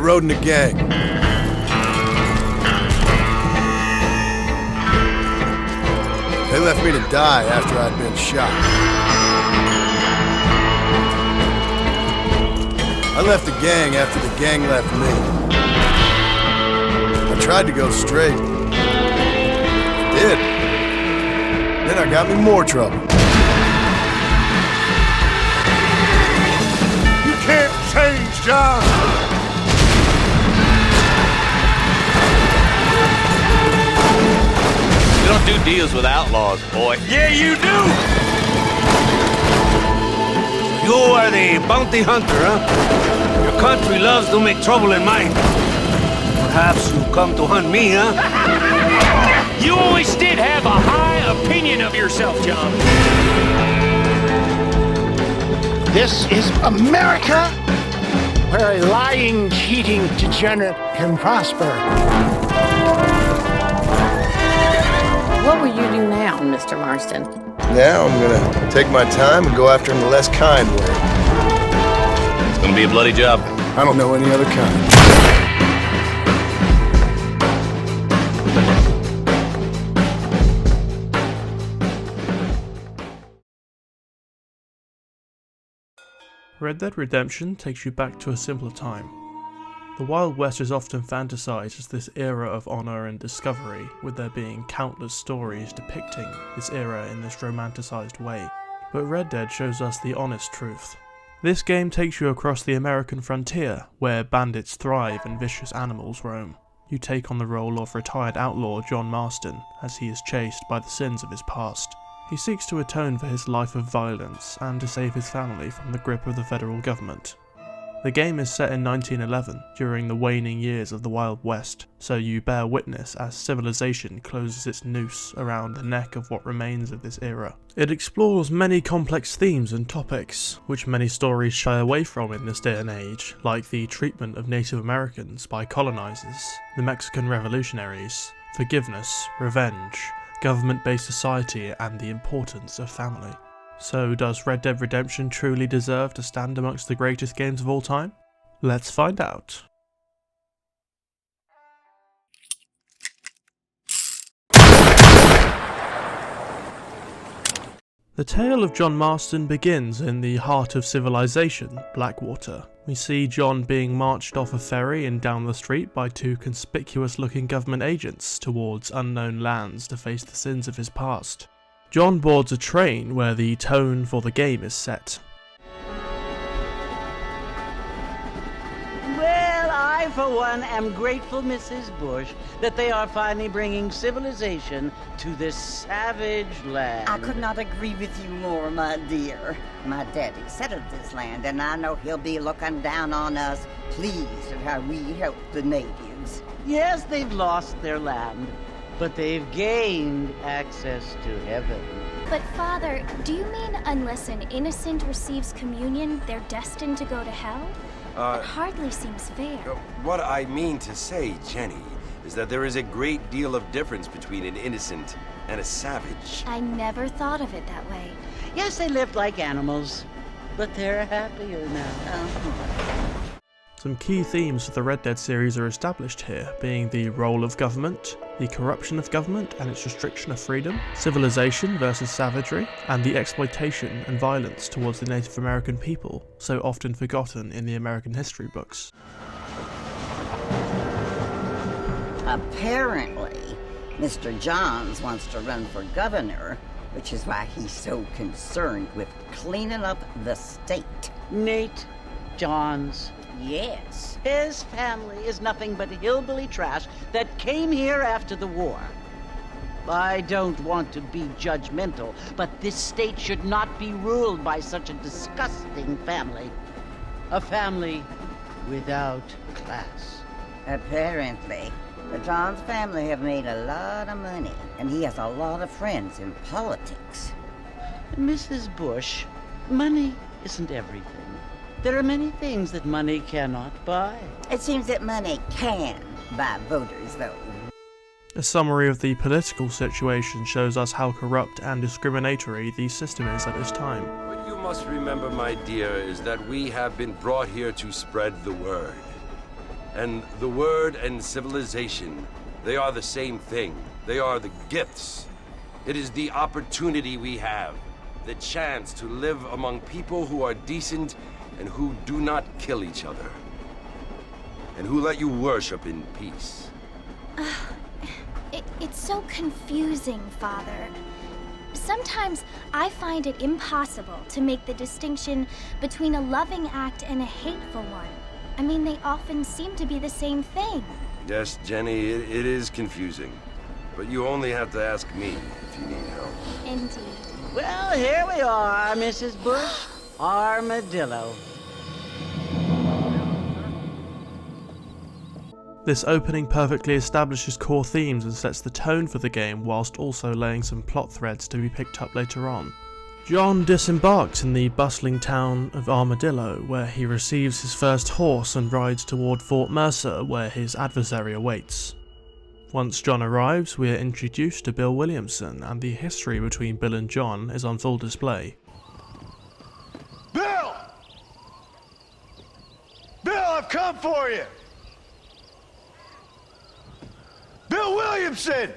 rode in a gang. They left me to die after I'd been shot. I left the gang after the gang left me. I tried to go straight. I did. Then I got me more trouble. You can't change, John! You don't do deals with outlaws, boy. Yeah, you do! You are the bounty hunter, huh? Your country loves to make trouble in mine. Perhaps you come to hunt me, huh? You always did have a high opinion of yourself, John. This is America, where a lying, cheating degenerate can prosper. What will you do now, Mr. Marston? Now I'm gonna take my time and go after him the less kind way. It's gonna be a bloody job. I don't know any other kind. Red Dead Redemption takes you back to a simpler time. The Wild West is often fantasized as this era of honor and discovery, with there being countless stories depicting this era in this romanticized way. But Red Dead shows us the honest truth. This game takes you across the American frontier, where bandits thrive and vicious animals roam. You take on the role of retired outlaw John Marston, as he is chased by the sins of his past. He seeks to atone for his life of violence and to save his family from the grip of the federal government. The game is set in 1911, during the waning years of the Wild West, so you bear witness as civilization closes its noose around the neck of what remains of this era. It explores many complex themes and topics, which many stories shy away from in this day and age, like the treatment of Native Americans by colonizers, the Mexican revolutionaries, forgiveness, revenge, government-based society, and the importance of family. So does Red Dead Redemption truly deserve to stand amongst the greatest games of all time? Let's find out. The tale of John Marston begins in the heart of civilization, Blackwater. We see John being marched off a ferry and down the street by two conspicuous-looking government agents towards unknown lands to face the sins of his past. John boards a train where the tone for the game is set. Well, I, for one, am grateful, Mrs. Bush, that they are finally bringing civilization to this savage land. I could not agree with you more, my dear. My daddy settled this land, and I know he'll be looking down on us, pleased at how we help the natives. Yes, they've lost their land, but they've gained access to heaven. But Father, do you mean unless an innocent receives communion, they're destined to go to hell? That hardly seems fair. What I mean to say, Jenny, is that there is a great deal of difference between an innocent and a savage. I never thought of it that way. Yes, they lived like animals, but they're happier now. Some key themes for the Red Dead series are established here, being the role of government, the corruption of government and its restriction of freedom, civilization versus savagery, and the exploitation and violence towards the Native American people, so often forgotten in the American history books. Apparently, Mr. Johns wants to run for governor, which is why he's so concerned with cleaning up the state. Nate Johns. Yes. His family is nothing but hillbilly trash that came here after the war. I don't want to be judgmental, but this state should not be ruled by such a disgusting family. A family without class. Apparently, the Johns family have made a lot of money, and he has a lot of friends in politics. Mrs. Bush, money isn't everything. There are many things that money cannot buy. It seems that money can buy voters, though. A summary of the political situation shows us how corrupt and discriminatory the system is at this time. What you must remember, my dear, is that we have been brought here to spread the word. And the word and civilization, they are the same thing. They are the gifts. It is the opportunity we have, the chance to live among people who are decent and who do not kill each other, and who let you worship in peace. It's so confusing, Father. Sometimes I find it impossible to make the distinction between a loving act and a hateful one. I mean, they often seem to be the same thing. Yes, Jenny, it is confusing. But you only have to ask me if you need help. Indeed. Well, here we are, Mrs. Bush. Armadillo. This opening perfectly establishes core themes and sets the tone for the game, whilst also laying some plot threads to be picked up later on. John disembarks in the bustling town of Armadillo, where he receives his first horse and rides toward Fort Mercer, where his adversary awaits. Once John arrives, we are introduced to Bill Williamson, and the history between Bill and John is on full display. Bill! Bill, I've come for you! Bill Williamson!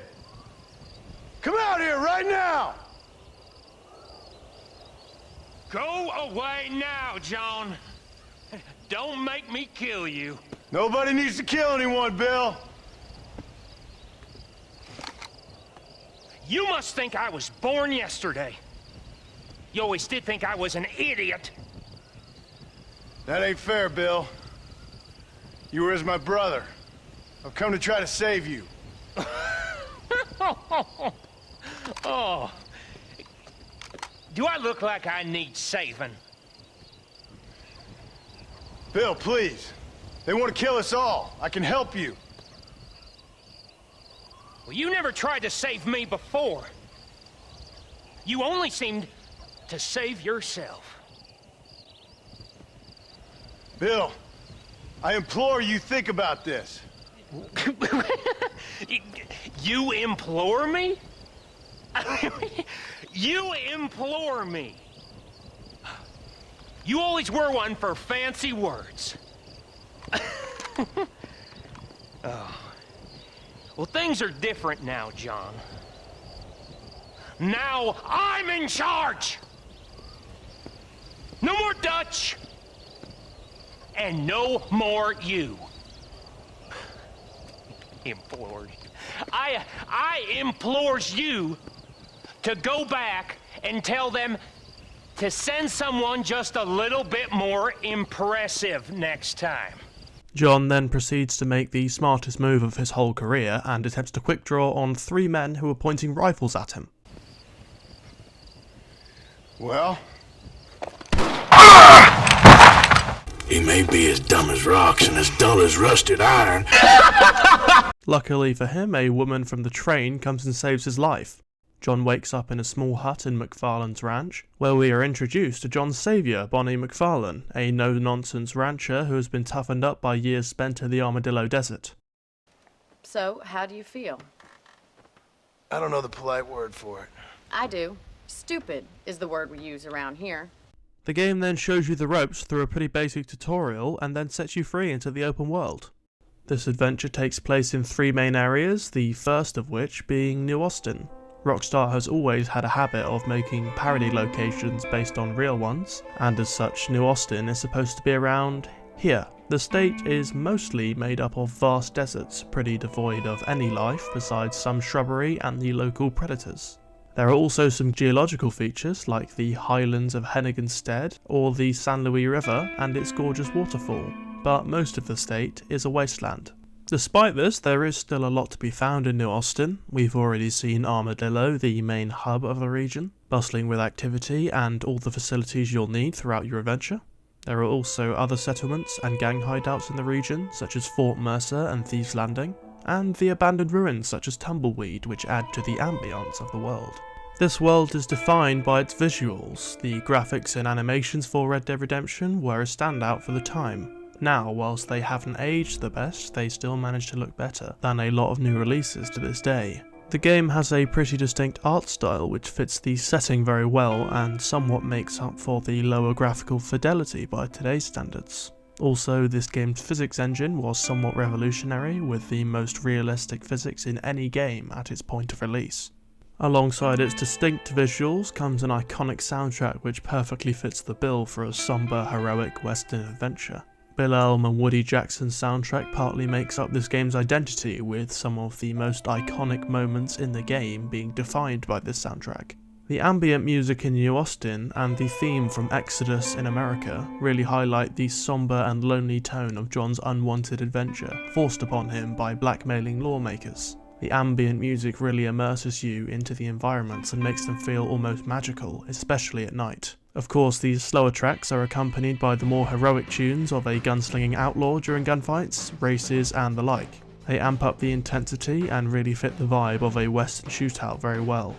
Come out here right now! Go away now, John. Don't make me kill you. Nobody needs to kill anyone, Bill. You must think I was born yesterday. You always did think I was an idiot. That ain't fair, Bill. You were as my brother. I've come to try to save you. Oh. Do I look like I need saving? Bill, please. They want to kill us all. I can help you. Well, you never tried to save me before. You only seemed to save yourself. Bill, I implore you think about this. You implore me? You implore me. You always were one for fancy words. Oh. Well, things are different now, John. Now I'm in charge! No more Dutch! And no more you. Implored. I implores you to go back and tell them to send someone just a little bit more impressive next time. John then proceeds to make the smartest move of his whole career and attempts to quick draw on 3 men who are pointing rifles at him. Well? He may be as dumb as rocks and as dull as rusted iron. Luckily for him, a woman from the train comes and saves his life. John wakes up in a small hut in McFarlane's ranch, where we are introduced to John's saviour, Bonnie McFarlane, a no-nonsense rancher who has been toughened up by years spent in the Armadillo Desert. So, how do you feel? I don't know the polite word for it. I do. Stupid is the word we use around here. The game then shows you the ropes through a pretty basic tutorial and then sets you free into the open world. This adventure takes place in 3 main areas, the first of which being New Austin. Rockstar has always had a habit of making parody locations based on real ones, and as such New Austin is supposed to be around here. The state is mostly made up of vast deserts, pretty devoid of any life besides some shrubbery and the local predators. There are also some geological features like the highlands of Henniganstead or the San Luis River and its gorgeous waterfall, but most of the state is a wasteland. Despite this, there is still a lot to be found in New Austin. We've already seen Armadillo, the main hub of the region, bustling with activity and all the facilities you'll need throughout your adventure. There are also other settlements and gang hideouts in the region, such as Fort Mercer and Thieves Landing, and the abandoned ruins such as Tumbleweed, which add to the ambience of the world. This world is defined by its visuals. The graphics and animations for Red Dead Redemption were a standout for the time. Now, whilst they haven't aged the best, they still manage to look better than a lot of new releases to this day. The game has a pretty distinct art style which fits the setting very well and somewhat makes up for the lower graphical fidelity by today's standards. Also, this game's physics engine was somewhat revolutionary, with the most realistic physics in any game at its point of release. Alongside its distinct visuals comes an iconic soundtrack which perfectly fits the bill for a somber, heroic western adventure. Bill Elm and Woody Jackson's soundtrack partly makes up this game's identity, with some of the most iconic moments in the game being defined by this soundtrack. The ambient music in New Austin and the theme from Exodus in America really highlight the somber and lonely tone of John's unwanted adventure, forced upon him by blackmailing lawmakers. The ambient music really immerses you into the environments and makes them feel almost magical, especially at night. Of course, these slower tracks are accompanied by the more heroic tunes of a gunslinging outlaw during gunfights, races, and the like. They amp up the intensity and really fit the vibe of a western shootout very well.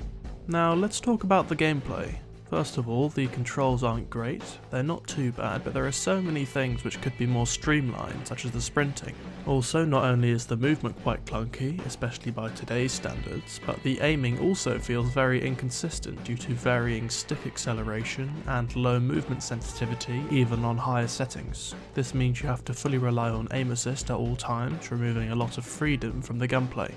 Now let's talk about the gameplay. First of all, the controls aren't great. They're not too bad, but there are so many things which could be more streamlined, such as the sprinting. Also, not only is the movement quite clunky, especially by today's standards, but the aiming also feels very inconsistent due to varying stick acceleration and low movement sensitivity even on higher settings. This means you have to fully rely on aim assist at all times, removing a lot of freedom from the gunplay.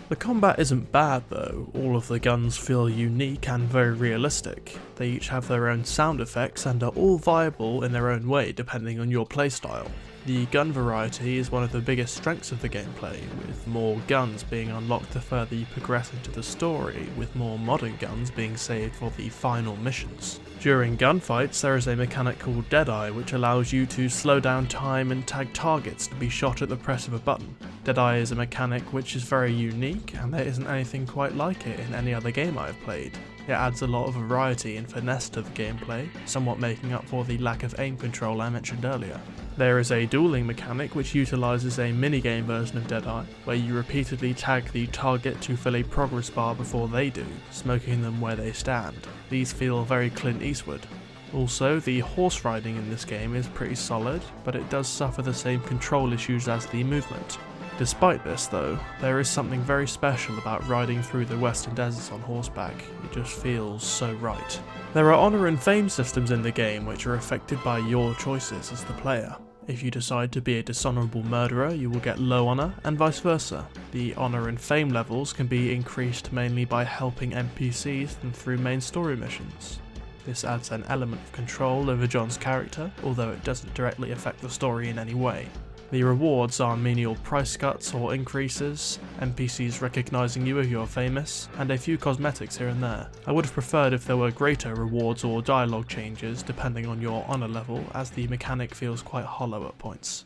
The combat isn't bad though, all of the guns feel unique and very realistic. They each have their own sound effects and are all viable in their own way depending on your playstyle. The gun variety is one of the biggest strengths of the gameplay, with more guns being unlocked the further you progress into the story, with more modern guns being saved for the final missions. During gunfights, there is a mechanic called Deadeye which allows you to slow down time and tag targets to be shot at the press of a button. Deadeye is a mechanic which is very unique, and there isn't anything quite like it in any other game I have played. It adds a lot of variety and finesse to the gameplay, somewhat making up for the lack of aim control I mentioned earlier. There is a dueling mechanic which utilises a minigame version of Deadeye, where you repeatedly tag the target to fill a progress bar before they do, smoking them where they stand. These feel very Clint Eastwood. Also, the horse riding in this game is pretty solid, but it does suffer the same control issues as the movement. Despite this though, there is something very special about riding through the western deserts on horseback. It just feels so right. There are honour and fame systems in the game which are affected by your choices as the player. If you decide to be a dishonourable murderer, you will get low honour, and vice versa. The honour and fame levels can be increased mainly by helping NPCs and through main story missions. This adds an element of control over John's character, although it doesn't directly affect the story in any way. The rewards are menial price cuts or increases, NPCs recognising you if you're famous, and a few cosmetics here and there. I would have preferred if there were greater rewards or dialogue changes depending on your honour level, as the mechanic feels quite hollow at points.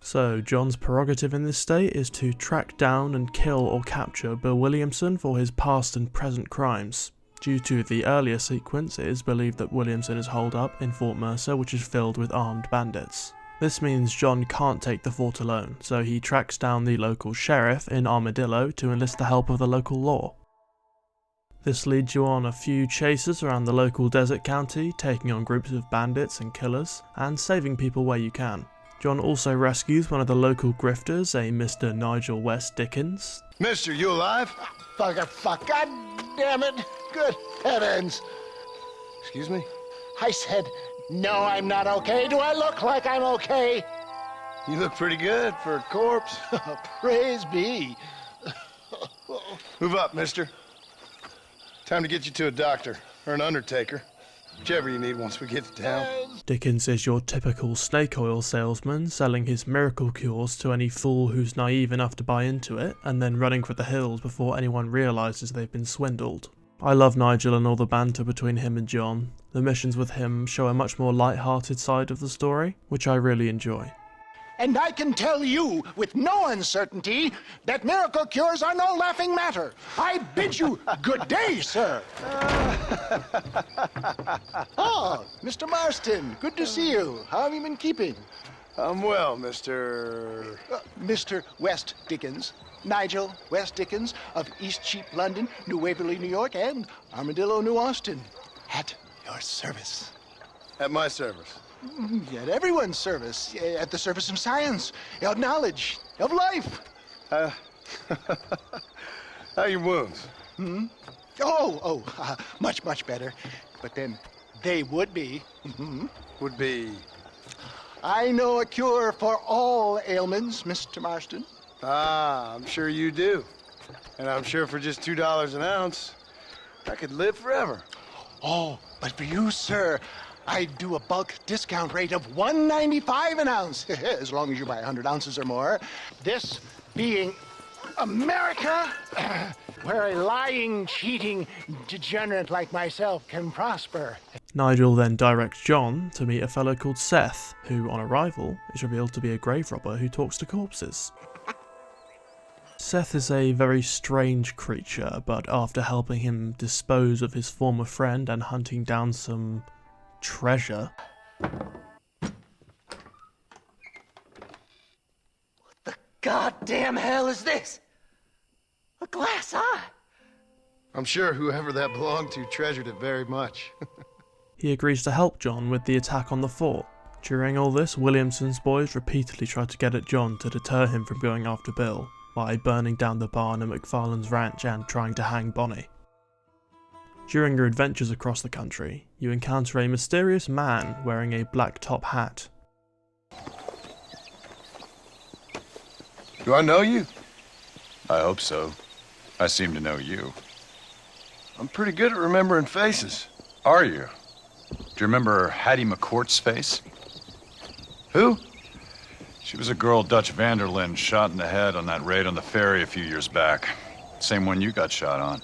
So, John's prerogative in this state is to track down and kill or capture Bill Williamson for his past and present crimes. Due to the earlier sequence, it is believed that Williamson is holed up in Fort Mercer, which is filled with armed bandits. This means John can't take the fort alone, so he tracks down the local sheriff in Armadillo to enlist the help of the local law. This leads you on a few chases around the local desert county, taking on groups of bandits and killers, and saving people where you can. John also rescues one of the local grifters, a Mr. Nigel West Dickens. Mister, you alive? Fuck, God damn it. Good heavens. Excuse me? I said, no, I'm not okay. Do I look like I'm okay? You look pretty good for a corpse. Praise be. Move up, mister. Time to get you to a doctor, or an undertaker. Whichever you need once we get to town. Dickens is your typical snake oil salesman, selling his miracle cures to any fool who's naive enough to buy into it, and then running for the hills before anyone realises they've been swindled. I love Nigel and all the banter between him and John. The missions with him show a much more light-hearted side of the story, which I really enjoy. And I can tell you with no uncertainty that miracle cures are no laughing matter. I bid you good day, sir. Oh, Mr. Marston, good to see you. How have you been keeping? I'm well, Mr. Mr. West Dickens. Nigel West Dickens of East Cheap, London, New Waverly, New York, and Armadillo, New Austin. At your service. At my service. At everyone's service. At the service of science, of knowledge, of life. How are your wounds? Much better. But then they would be. Would be... I know a cure for all ailments, Mr. Marston. Ah, I'm sure you do. And I'm sure for just $2 an ounce, I could live forever. Oh, but for you, sir, I'd do a bulk discount rate of $1.95 an ounce, as long as you buy 100 ounces or more. This being America, where a lying, cheating degenerate like myself can prosper. Nigel then directs John to meet a fellow called Seth, who, on arrival, is revealed to be a grave robber who talks to corpses. Seth is a very strange creature, but after helping him dispose of his former friend and hunting down some treasure... What the goddamn hell is this? A glass eye? I'm sure whoever that belonged to treasured it very much. He agrees to help John with the attack on the fort. During all this, Williamson's boys repeatedly try to get at John to deter him from going after Bill, by burning down the barn at McFarlane's ranch and trying to hang Bonnie. During your adventures across the country, you encounter a mysterious man wearing a black top hat. Do I know you? I hope so. I seem to know you. I'm pretty good at remembering faces. Are you? Do you remember Hattie McCourt's face? Who? She was a girl Dutch Vanderlyn shot in the head on that raid on the ferry a few years back. Same one you got shot on.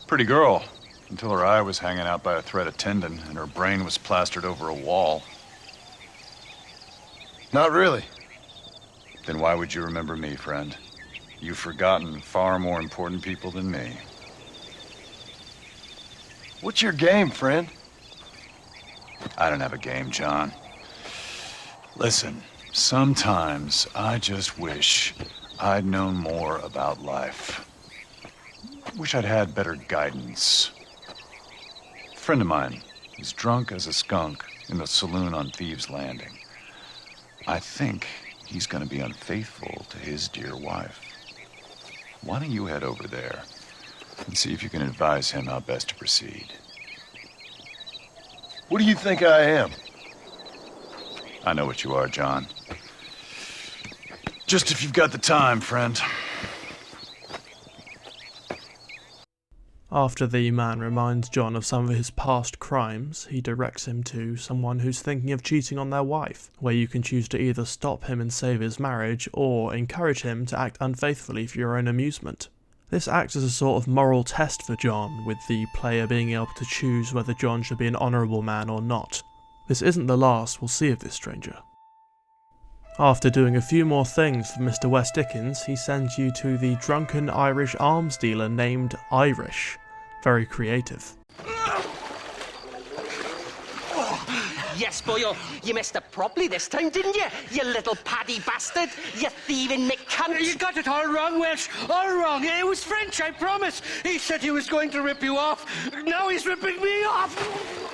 Pretty girl, until her eye was hanging out by a thread of tendon and her brain was plastered over a wall. Not really. Then why would you remember me, friend? You've forgotten far more important people than me. What's your game, friend? I don't have a game, John. Listen, sometimes I just wish I'd known more about life. Wish I'd had better guidance. A friend of mine is drunk as a skunk in the saloon on Thieves' Landing. I think he's gonna be unfaithful to his dear wife. Why don't you head over there and see if you can advise him how best to proceed? What do you think I am? I know what you are, John. Just if you've got the time, friend. After the man reminds John of some of his past crimes, he directs him to someone who's thinking of cheating on their wife, where you can choose to either stop him and save his marriage, or encourage him to act unfaithfully for your own amusement. This acts as a sort of moral test for John, with the player being able to choose whether John should be an honourable man or not. This isn't the last we'll see of this stranger. After doing a few more things for Mr. West Dickens, he sends you to the drunken Irish arms dealer named Irish. Very creative. Yes, boyo, you messed up properly this time, didn't you? You little paddy bastard! You thieving McCunt! You got it all wrong, Welsh. All wrong. It was French, I promise. He said he was going to rip you off. Now he's ripping me off.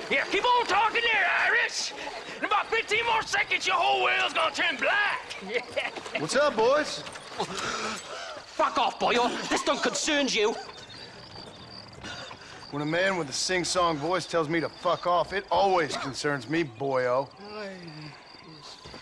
Here, keep on talking there, Irish! In about 15 more seconds, your whole world's gonna turn black! What's up, boys? Fuck off, boyo. This don't concern you. When a man with a sing-song voice tells me to fuck off, it always concerns me, boyo.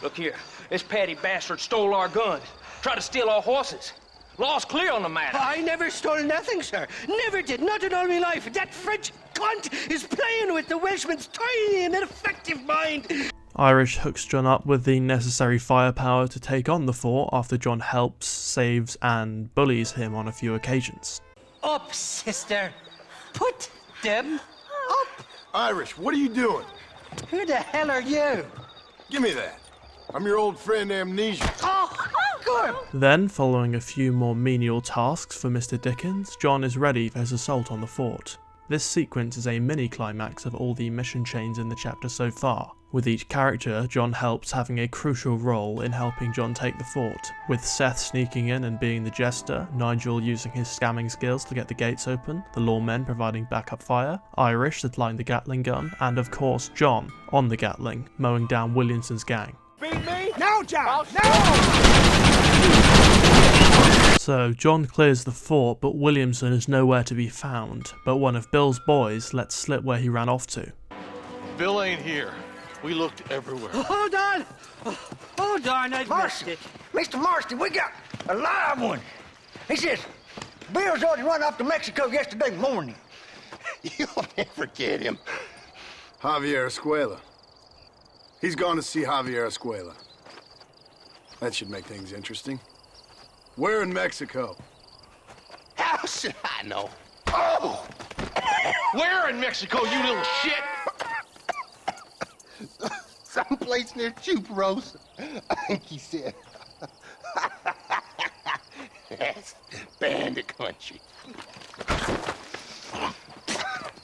Look here, this patty bastard stole our guns, tried to steal our horses. Law's clear on the matter. I never stole nothing, sir. Never did. Not in all my life. That French cunt is playing with the Welshman's tiny and ineffective mind. Irish hooks John up with the necessary firepower to take on the fort after John helps, saves, and bullies him on a few occasions. Up, sister. Put them up. Irish, what are you doing? Who the hell are you? Give me that. I'm your old friend Amnesia. Oh, good. Then, following a few more menial tasks for Mr. Dickens, John is ready for his assault on the fort. This sequence is a mini-climax of all the mission chains in the chapter so far. With each character, John helps having a crucial role in helping John take the fort, with Seth sneaking in and being the jester, Nigel using his scamming skills to get the gates open, the lawmen providing backup fire, Irish supplying the Gatling gun, and of course John, on the Gatling, mowing down Williamson's gang. Beat me? No, John! So, John clears the fort, but Williamson is nowhere to be found, but one of Bill's boys lets slip where he ran off to. Bill ain't here. We looked everywhere. Hold on! Oh, darn, I missed it. Mr. Marston, we got a live one. He says, Bill's already run off to Mexico yesterday morning. You'll never get him. Javier Escuela. He's gone to see Javier Escuela. That should make things interesting. Where in Mexico? How should I know? Oh! Where in Mexico, you little shit? Someplace near Chuparosa, I think he said. That's bandit country.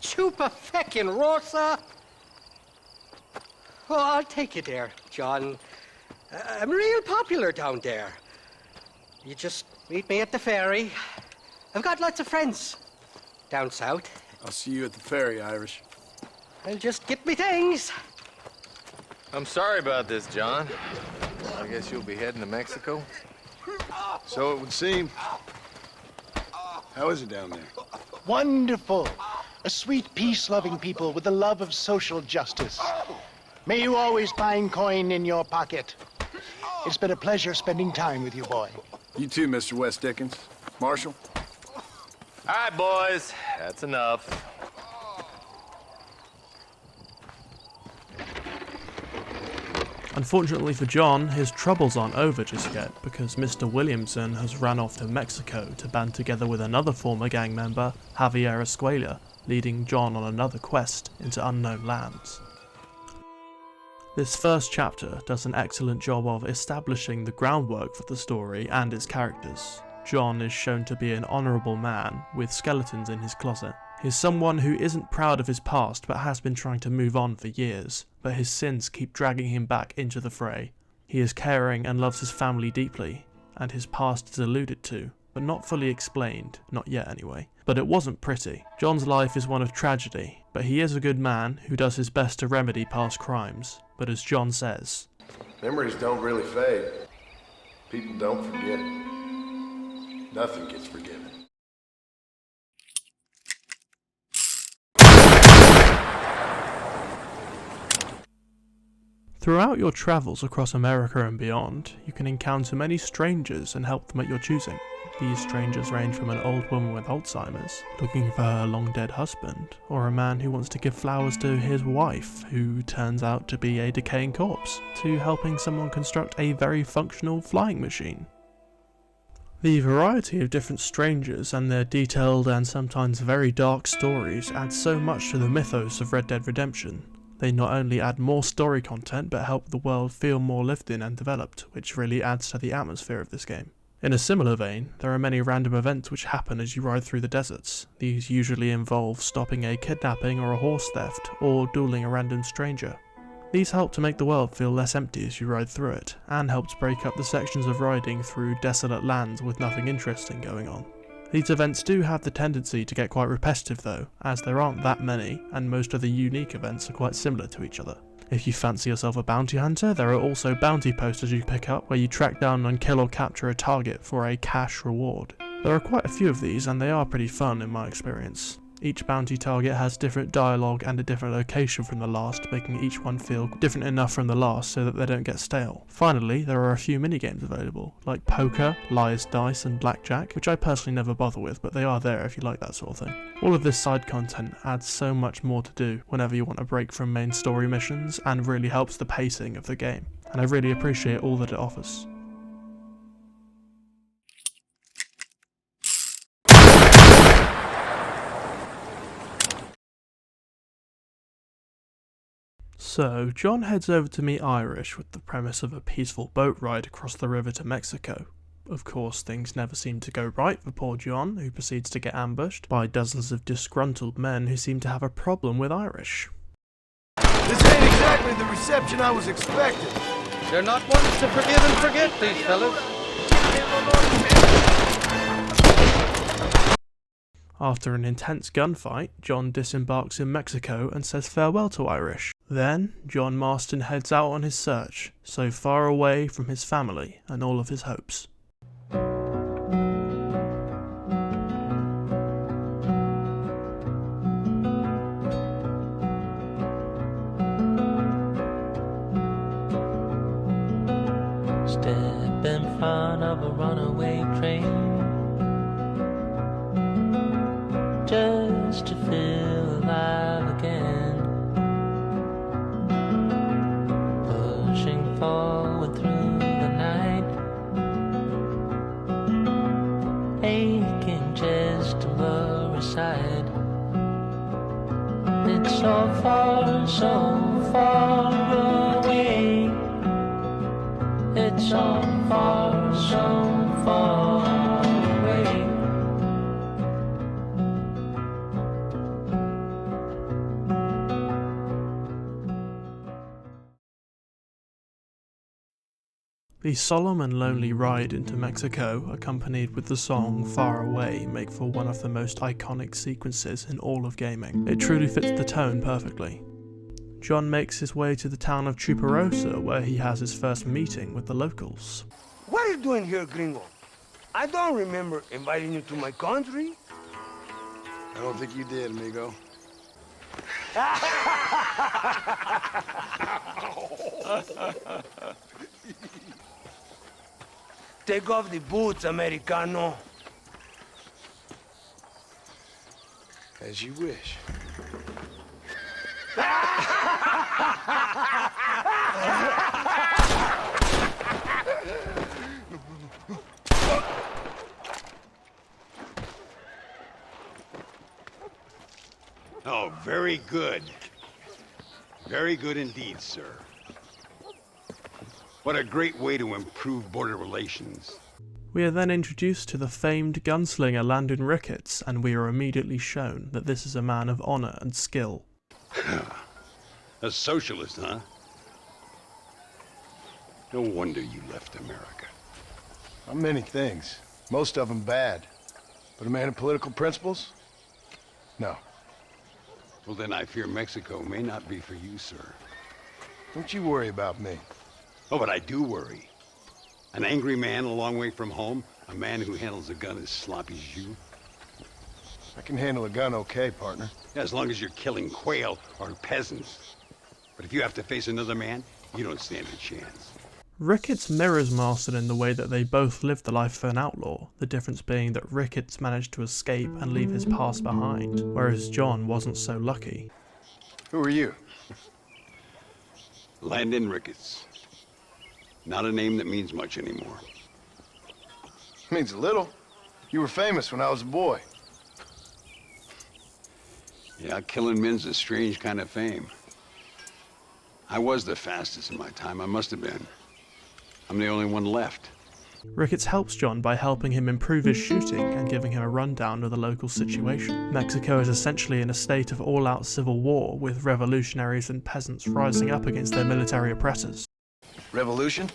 Chupa-feckin' Rosa? Oh, I'll take you there, John. I'm real popular down there. You just meet me at the ferry. I've got lots of friends down south. I'll see you at the ferry, Irish. I'll just get me things. I'm sorry about this, John. I guess you'll be heading to Mexico? So it would seem. How is it down there? Wonderful. A sweet, peace-loving people with the love of social justice. May you always find coin in your pocket. It's been a pleasure spending time with you, boy. You too, Mr. West Dickens. Marshal? All right, boys. That's enough. Unfortunately for John, his troubles aren't over just yet, because Mr. Williamson has ran off to Mexico to band together with another former gang member, Javier Escuela, leading John on another quest into unknown lands. This first chapter does an excellent job of establishing the groundwork for the story and its characters. John is shown to be an honourable man with skeletons in his closet. He's someone who isn't proud of his past but has been trying to move on for years, but his sins keep dragging him back into the fray. He is caring and loves his family deeply, and his past is alluded to, but not fully explained, not yet anyway. But it wasn't pretty. John's life is one of tragedy, but he is a good man who does his best to remedy past crimes. But as John says, memories don't really fade. People don't forget. Nothing gets forgiven. Throughout your travels across America and beyond, you can encounter many strangers and help them at your choosing. These strangers range from an old woman with Alzheimer's, looking for her long-dead husband, or a man who wants to give flowers to his wife, who turns out to be a decaying corpse, to helping someone construct a very functional flying machine. The variety of different strangers and their detailed and sometimes very dark stories add so much to the mythos of Red Dead Redemption. They not only add more story content but help the world feel more lived in and developed, which really adds to the atmosphere of this game. In a similar vein, there are many random events which happen as you ride through the deserts. These usually involve stopping a kidnapping or a horse theft, or dueling a random stranger. These help to make the world feel less empty as you ride through it, and helps break up the sections of riding through desolate lands with nothing interesting going on. These events do have the tendency to get quite repetitive though, as there aren't that many, and most of the unique events are quite similar to each other. If you fancy yourself a bounty hunter, there are also bounty posters you pick up where you track down and kill or capture a target for a cash reward. There are quite a few of these and they are pretty fun in my experience. Each bounty target has different dialogue and a different location from the last, making each one feel different enough from the last so that they don't get stale. Finally, there are a few minigames available, like poker, liar's dice and blackjack, which I personally never bother with, but they are there if you like that sort of thing. All of this side content adds so much more to do whenever you want a break from main story missions and really helps the pacing of the game, and I really appreciate all that it offers. So, John heads over to meet Irish with the premise of a peaceful boat ride across the river to Mexico. Of course, things never seem to go right for poor John, who proceeds to get ambushed by dozens of disgruntled men who seem to have a problem with Irish. This ain't exactly the reception I was expecting. They're not ones to forgive and forget, these fellas. After an intense gunfight, John disembarks in Mexico and says farewell to Irish. Then, John Marston heads out on his search, so far away from his family and all of his hopes. front of a runaway train, just to feel alive again, pushing forward through the night, aching just to lower aside. It's so far away. It's so far away. The solemn and lonely ride into Mexico, accompanied with the song Far Away, make for one of the most iconic sequences in all of gaming. It truly fits the tone perfectly. John makes his way to the town of Chuparosa, where he has his first meeting with the locals. What are you doing here, gringo? I don't remember inviting you to my country. I don't think you did, amigo. Take off the boots, Americano. As you wish. Oh, very good. Very good indeed, sir. What a great way to improve border relations. We are then introduced to the famed gunslinger Landon Ricketts, and we are immediately shown that this is a man of honor and skill. A socialist, huh? No wonder you left America. I'm many things. Most of them bad. But a man of political principles? No. Well, then I fear Mexico may not be for you, sir. Don't you worry about me. Oh, but I do worry. An angry man a long way from home, a man who handles a gun as sloppy as you. I can handle a gun okay, partner. Yeah, as long as you're killing quail or peasants. But if you have to face another man, you don't stand a chance. Ricketts mirrors Marston in the way that they both live the life of an outlaw, the difference being that Ricketts managed to escape and leave his past behind, whereas John wasn't so lucky. Who are you? Landon Ricketts. Not a name that means much anymore. Means a little. You were famous when I was a boy. Yeah, killing men's a strange kind of fame. I was the fastest in my time, I must have been. I'm the only one left. Ricketts helps John by helping him improve his shooting and giving him a rundown of the local situation. Mexico is essentially in a state of all-out civil war, with revolutionaries and peasants rising up against their military oppressors. Revolution?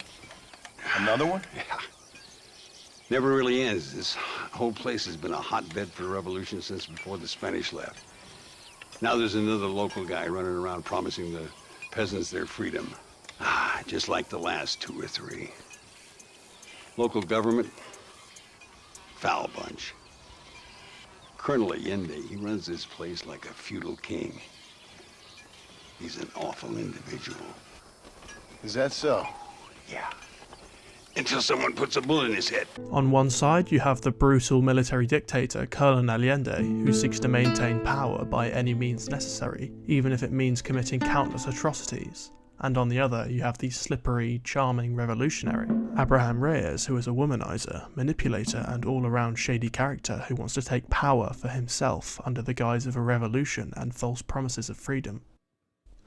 Another one? Yeah. Never really ends. This whole place has been a hotbed for revolution since before the Spanish left. Now there's another local guy running around promising the peasants their freedom. Just like the last 2 or 3. Local government, foul bunch. Colonel Allende, he runs this place like a feudal king. He's an awful individual. Is that so? Yeah. Until someone puts a bullet in his head. On one side, you have the brutal military dictator Colonel Allende, who seeks to maintain power by any means necessary, even if it means committing countless atrocities. And on the other, you have the slippery, charming revolutionary, Abraham Reyes, who is a womanizer, manipulator, and all-around shady character who wants to take power for himself under the guise of a revolution and false promises of freedom.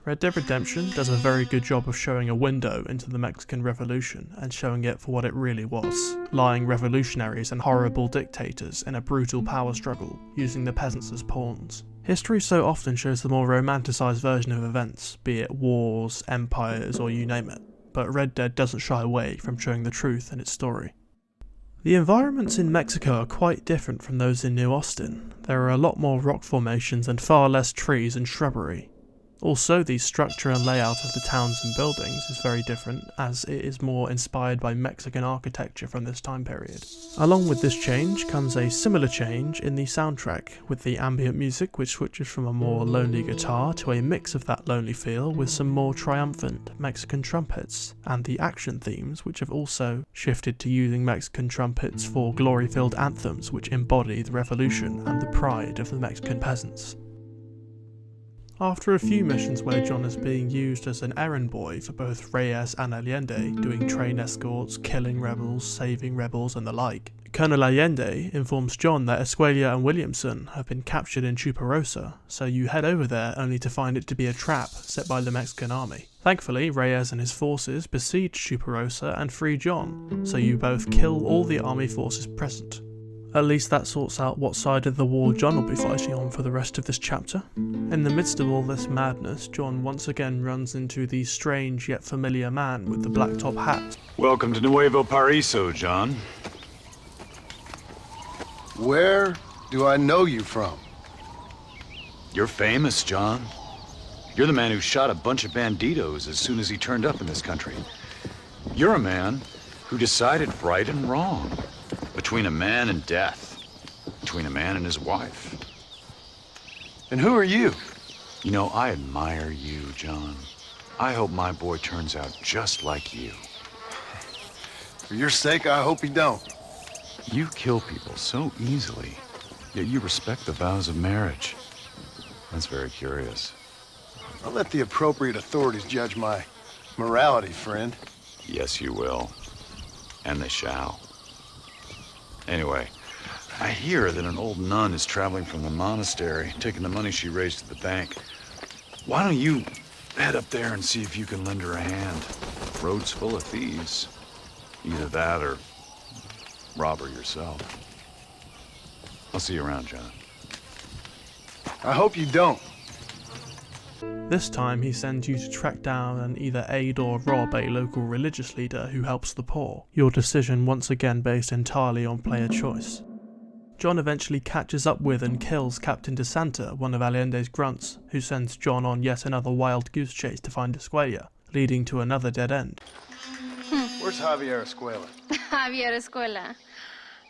Red Dead Redemption does a very good job of showing a window into the Mexican Revolution and showing it for what it really was, lying revolutionaries and horrible dictators in a brutal power struggle, using the peasants as pawns. History so often shows the more romanticised version of events, be it wars, empires, or you name it, but Red Dead doesn't shy away from showing the truth in its story. The environments in Mexico are quite different from those in New Austin. There are a lot more rock formations and far less trees and shrubbery. Also, the structure and layout of the towns and buildings is very different, as it is more inspired by Mexican architecture from this time period. Along with this change comes a similar change in the soundtrack, with the ambient music which switches from a more lonely guitar to a mix of that lonely feel with some more triumphant Mexican trumpets, and the action themes which have also shifted to using Mexican trumpets for glory-filled anthems which embody the revolution and the pride of the Mexican peasants. After a few missions where John is being used as an errand boy for both Reyes and Allende, doing train escorts, killing rebels, saving rebels and the like, Colonel Allende informs John that Escuella and Williamson have been captured in Chuparosa, so you head over there only to find it to be a trap set by the Mexican army. Thankfully, Reyes and his forces besiege Chuparosa and free John, so you both kill all the army forces present. At least that sorts out what side of the war John will be fighting on for the rest of this chapter. In the midst of all this madness, John once again runs into the strange yet familiar man with the black top hat. Welcome to Nuevo Paraiso, John. Where do I know you from? You're famous, John. You're the man who shot a bunch of banditos as soon as he turned up in this country. You're a man who decided right and wrong. Between a man and death. Between a man and his wife. And who are you? You know, I admire you, John. I hope my boy turns out just like you. For your sake, I hope he don't. You kill people so easily, yet you respect the vows of marriage. That's very curious. I'll let the appropriate authorities judge my morality, friend. Yes, you will. And they shall. Anyway, I hear that an old nun is traveling from the monastery, taking the money she raised to the bank. Why don't you head up there and see if you can lend her a hand? Road's full of thieves. Either that or rob her yourself. I'll see you around, John. I hope you don't. This time he sends you to track down and either aid or rob a local religious leader who helps the poor, your decision once again based entirely on player choice. John eventually catches up with and kills Captain DeSanta, one of Allende's grunts, who sends John on yet another wild goose chase to find Escuella, leading to another dead end. Where's Javier Escuella? Javier Escuela.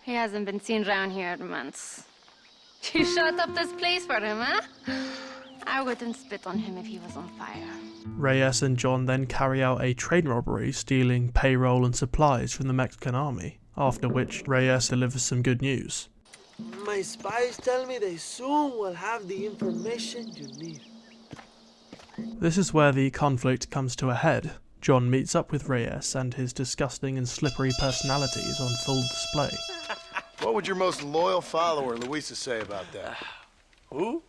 He hasn't been seen around here in months. You shut up this place for him, huh? I wouldn't spit on him if he was on fire. Reyes and John then carry out a train robbery, stealing payroll and supplies from the Mexican army, after which Reyes delivers some good news. My spies tell me they soon will have the information you need. This is where the conflict comes to a head. John meets up with Reyes and his disgusting and slippery personality is on full display. What would your most loyal follower, Luisa, say about that? Who?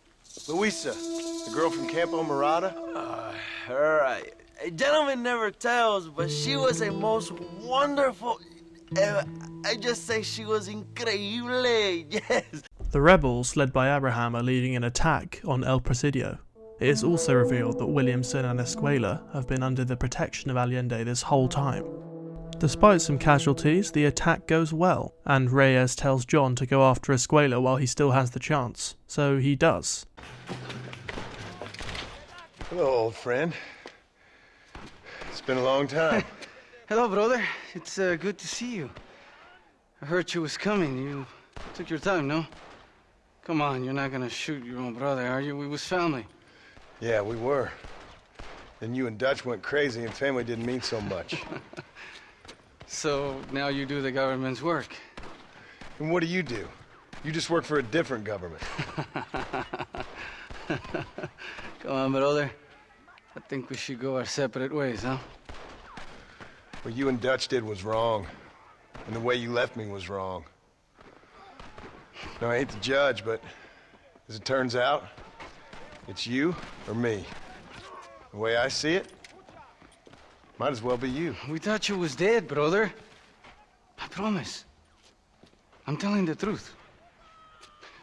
Luisa, the girl from Campo Mirada? A gentleman never tells, but she was a most wonderful... I just say she was increíble, yes. The rebels, led by Abraham, are leading an attack on El Presidio. It is also revealed that Williamson and Escuella have been under the protection of Allende this whole time. Despite some casualties, the attack goes well, and Reyes tells John to go after Escuella while he still has the chance, so he does. Hello, old friend. It's been a long time. Hello, brother. It's good to see you. I heard you was coming. You took your time, no? Come on, you're not gonna shoot your own brother, are you? We was family. Yeah, we were. Then you and Dutch went crazy and family didn't mean so much. So now you do the government's work. And what do? You just work for a different government. Come on, brother. I think we should go our separate ways, huh? What you and Dutch did was wrong. And the way you left me was wrong. Now, I hate to judge, but as it turns out, it's you or me. The way I see it, might as well be you. We thought you was dead, brother. I promise. I'm telling the truth.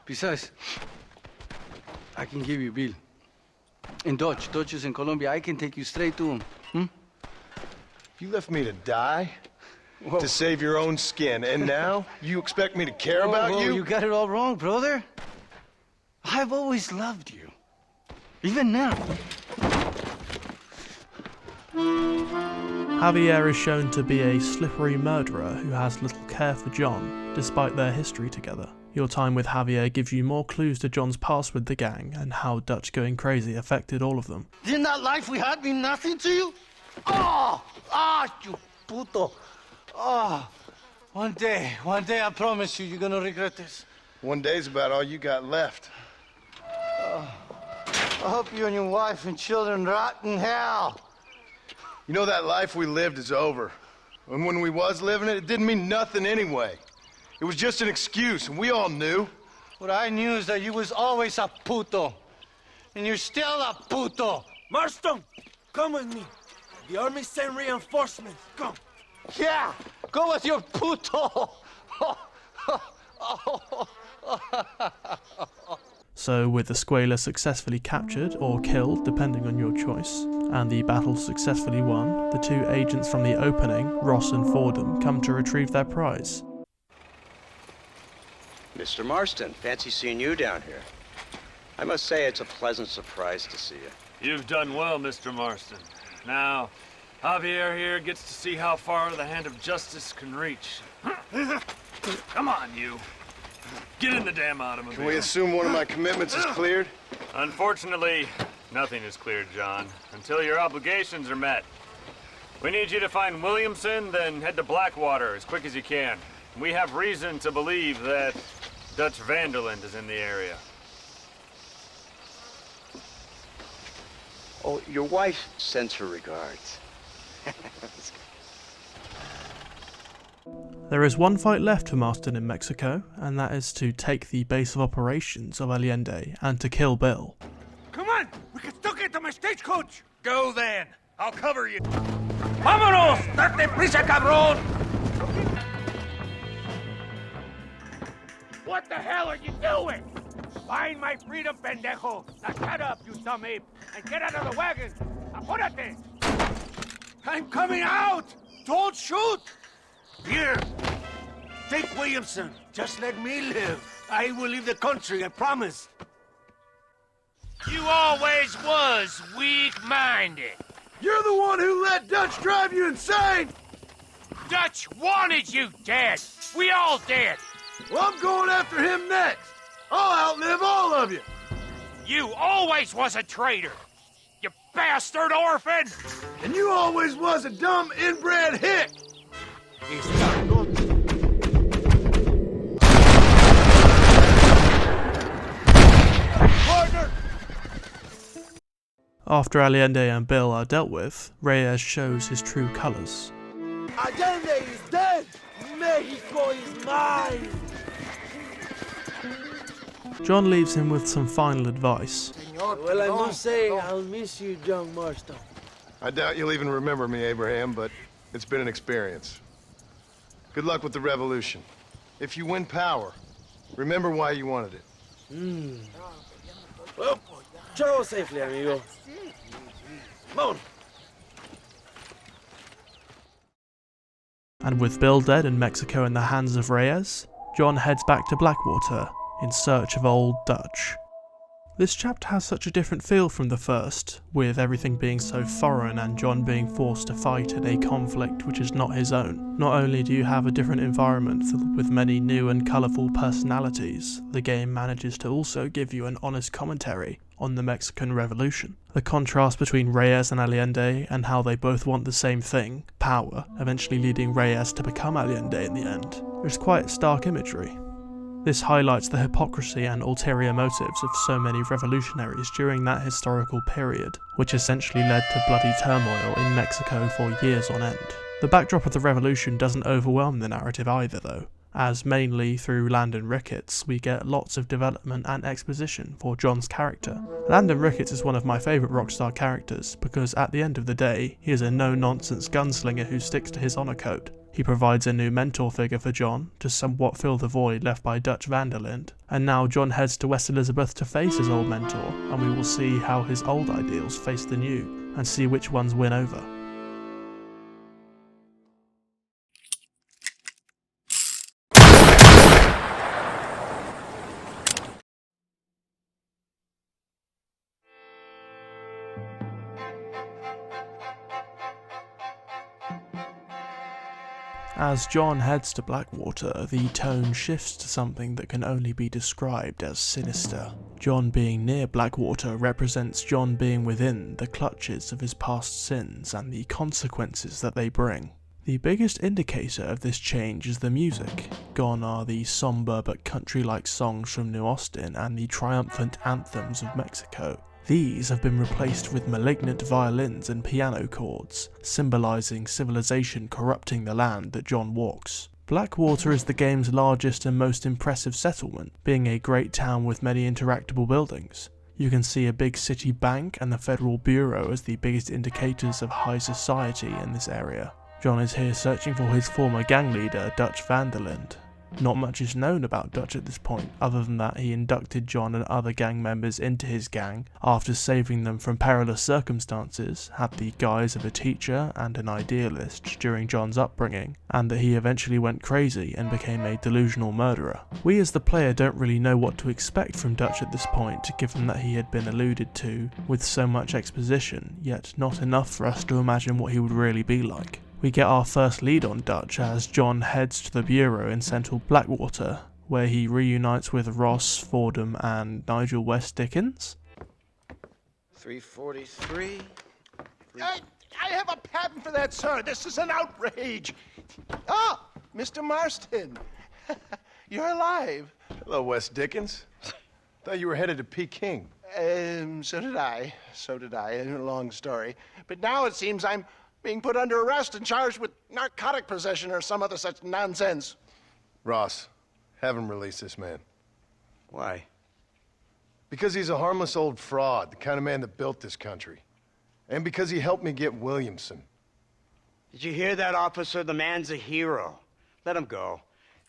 Besides, I can give you Bill. In Dutch. Dutch is in Colombia. I can take you straight to him. You left me to die? Whoa. To save your own skin, and now you expect me to care about you? You got it all wrong, brother. I've always loved you. Even now. Javier is shown to be a slippery murderer who has little care for John, despite their history together. Your time with Javier gives you more clues to John's past with the gang and how Dutch going crazy affected all of them. Didn't that life we had mean nothing to you? You puto. One day I promise you, you're gonna regret this. One day's about all you got left. I hope you and your wife and children rot in hell. You know, that life we lived is over. And when we was living it, it didn't mean nothing anyway. It was just an excuse, and we all knew. What I knew is that you was always a puto. And you're still a puto. Marston, come with me. The army sent reinforcements. Come. Yeah, go with your puto. So with the Escuela successfully captured or killed, depending on your choice, and the battle successfully won, the two agents from the opening, Ross and Fordham, come to retrieve their prize. Mr. Marston, fancy seeing you down here. I must say it's a pleasant surprise to see you. You've done well, Mr. Marston. Now, Javier here gets to see how far the hand of justice can reach. Come on, you. Get in the damn automobile. Can we assume one of my commitments is cleared? Unfortunately, nothing is cleared, John, until your obligations are met. We need you to find Williamson, then head to Blackwater as quick as you can. We have reason to believe that Dutch Vanderland is in the area. Oh, your wife sends her regards. There is one fight left for Marston in Mexico, and that is to take the base of operations of Allende and to kill Bill. Come on, we can still get to my stagecoach. Go then, I'll cover you. Vámonos, date prisa, cabrón. What the hell are you doing? Find my freedom, pendejo. Now shut up, you dumb ape, and get out of the wagon. Apúrate. I'm coming out. Don't shoot. Here, take Williamson. Just let me live. I will leave the country, I promise. You always was weak-minded. You're the one who let Dutch drive you insane! Dutch wanted you dead. We all did. Well, I'm going after him next. I'll outlive all of you. You always was a traitor. You bastard orphan. And you always was a dumb inbred hick. After Allende and Bill are dealt with, Reyes shows his true colours. Allende is dead. Mexico is mine. John leaves him with some final advice. Well, I must say, I'll miss you, John Marston. I doubt you'll even remember me, Abraham, but it's been an experience. Good luck with the revolution. If you win power, remember why you wanted it. Well, travel safely, amigo. Come on. And with Bill dead and Mexico in the hands of Reyes, John heads back to Blackwater in search of old Dutch. This chapter has such a different feel from the first, with everything being so foreign and John being forced to fight in a conflict which is not his own. Not only do you have a different environment filled with many new and colourful personalities, the game manages to also give you an honest commentary on the Mexican Revolution. The contrast between Reyes and Allende and how they both want the same thing, power, eventually leading Reyes to become Allende in the end, is quite stark imagery. This highlights the hypocrisy and ulterior motives of so many revolutionaries during that historical period, which essentially led to bloody turmoil in Mexico for years on end. The backdrop of the revolution doesn't overwhelm the narrative either though, as mainly through Landon Ricketts we get lots of development and exposition for John's character. Landon Ricketts is one of my favourite Rockstar characters because at the end of the day he is a no-nonsense gunslinger who sticks to his honour code. He provides a new mentor figure for John to somewhat fill the void left by Dutch Vanderland, and now John heads to West Elizabeth to face his old mentor, and we will see how his old ideals face the new, and see which ones win over. As John heads to Blackwater, the tone shifts to something that can only be described as sinister. John being near Blackwater represents John being within the clutches of his past sins and the consequences that they bring. The biggest indicator of this change is the music. Gone are the somber but country-like songs from New Austin and the triumphant anthems of Mexico. These have been replaced with malignant violins and piano chords, symbolising civilization corrupting the land that John walks. Blackwater is the game's largest and most impressive settlement, being a great town with many interactable buildings. You can see a big city bank and the Federal Bureau as the biggest indicators of high society in this area. John is here searching for his former gang leader, Dutch van der Linde. Not much is known about Dutch at this point, other than that he inducted John and other gang members into his gang after saving them from perilous circumstances, had the guise of a teacher and an idealist during John's upbringing, and that he eventually went crazy and became a delusional murderer. We as the player don't really know what to expect from Dutch at this point, given that he had been alluded to with so much exposition, yet not enough for us to imagine what he would really be like. We get our first lead on Dutch as John heads to the Bureau in central Blackwater, where he reunites with Ross, Fordham and Nigel West Dickens. 343. I have a patent for that, sir. This is an outrage. Ah, Mr. Marston. You're alive. Hello, West Dickens. Thought you were headed to Peking. So did I. A long story. But now it seems I'm being put under arrest and charged with narcotic possession or some other such nonsense. Ross, have him release this man. Why? Because he's a harmless old fraud, the kind of man that built this country. And because he helped me get Williamson. Did you hear that, officer? The man's a hero. Let him go.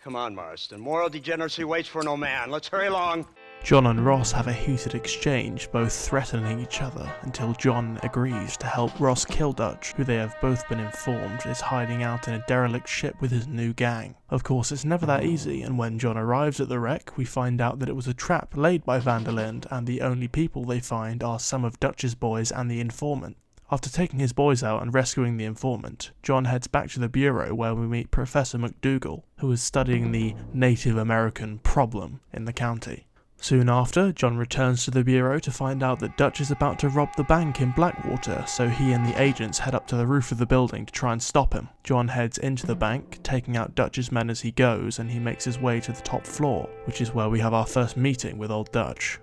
Come on, Marston. Moral degeneracy waits for no man. Let's hurry along. John and Ross have a heated exchange, both threatening each other, until John agrees to help Ross kill Dutch, who they have both been informed is hiding out in a derelict ship with his new gang. Of course, it's never that easy, and when John arrives at the wreck, we find out that it was a trap laid by van der Linde, and the only people they find are some of Dutch's boys and the informant. After taking his boys out and rescuing the informant, John heads back to the Bureau where we meet Professor McDougal, who is studying the Native American problem in the county. Soon after, John returns to the Bureau to find out that Dutch is about to rob the bank in Blackwater, so he and the agents head up to the roof of the building to try and stop him. John heads into the bank, taking out Dutch's men as he goes, and he makes his way to the top floor, which is where we have our first meeting with old Dutch.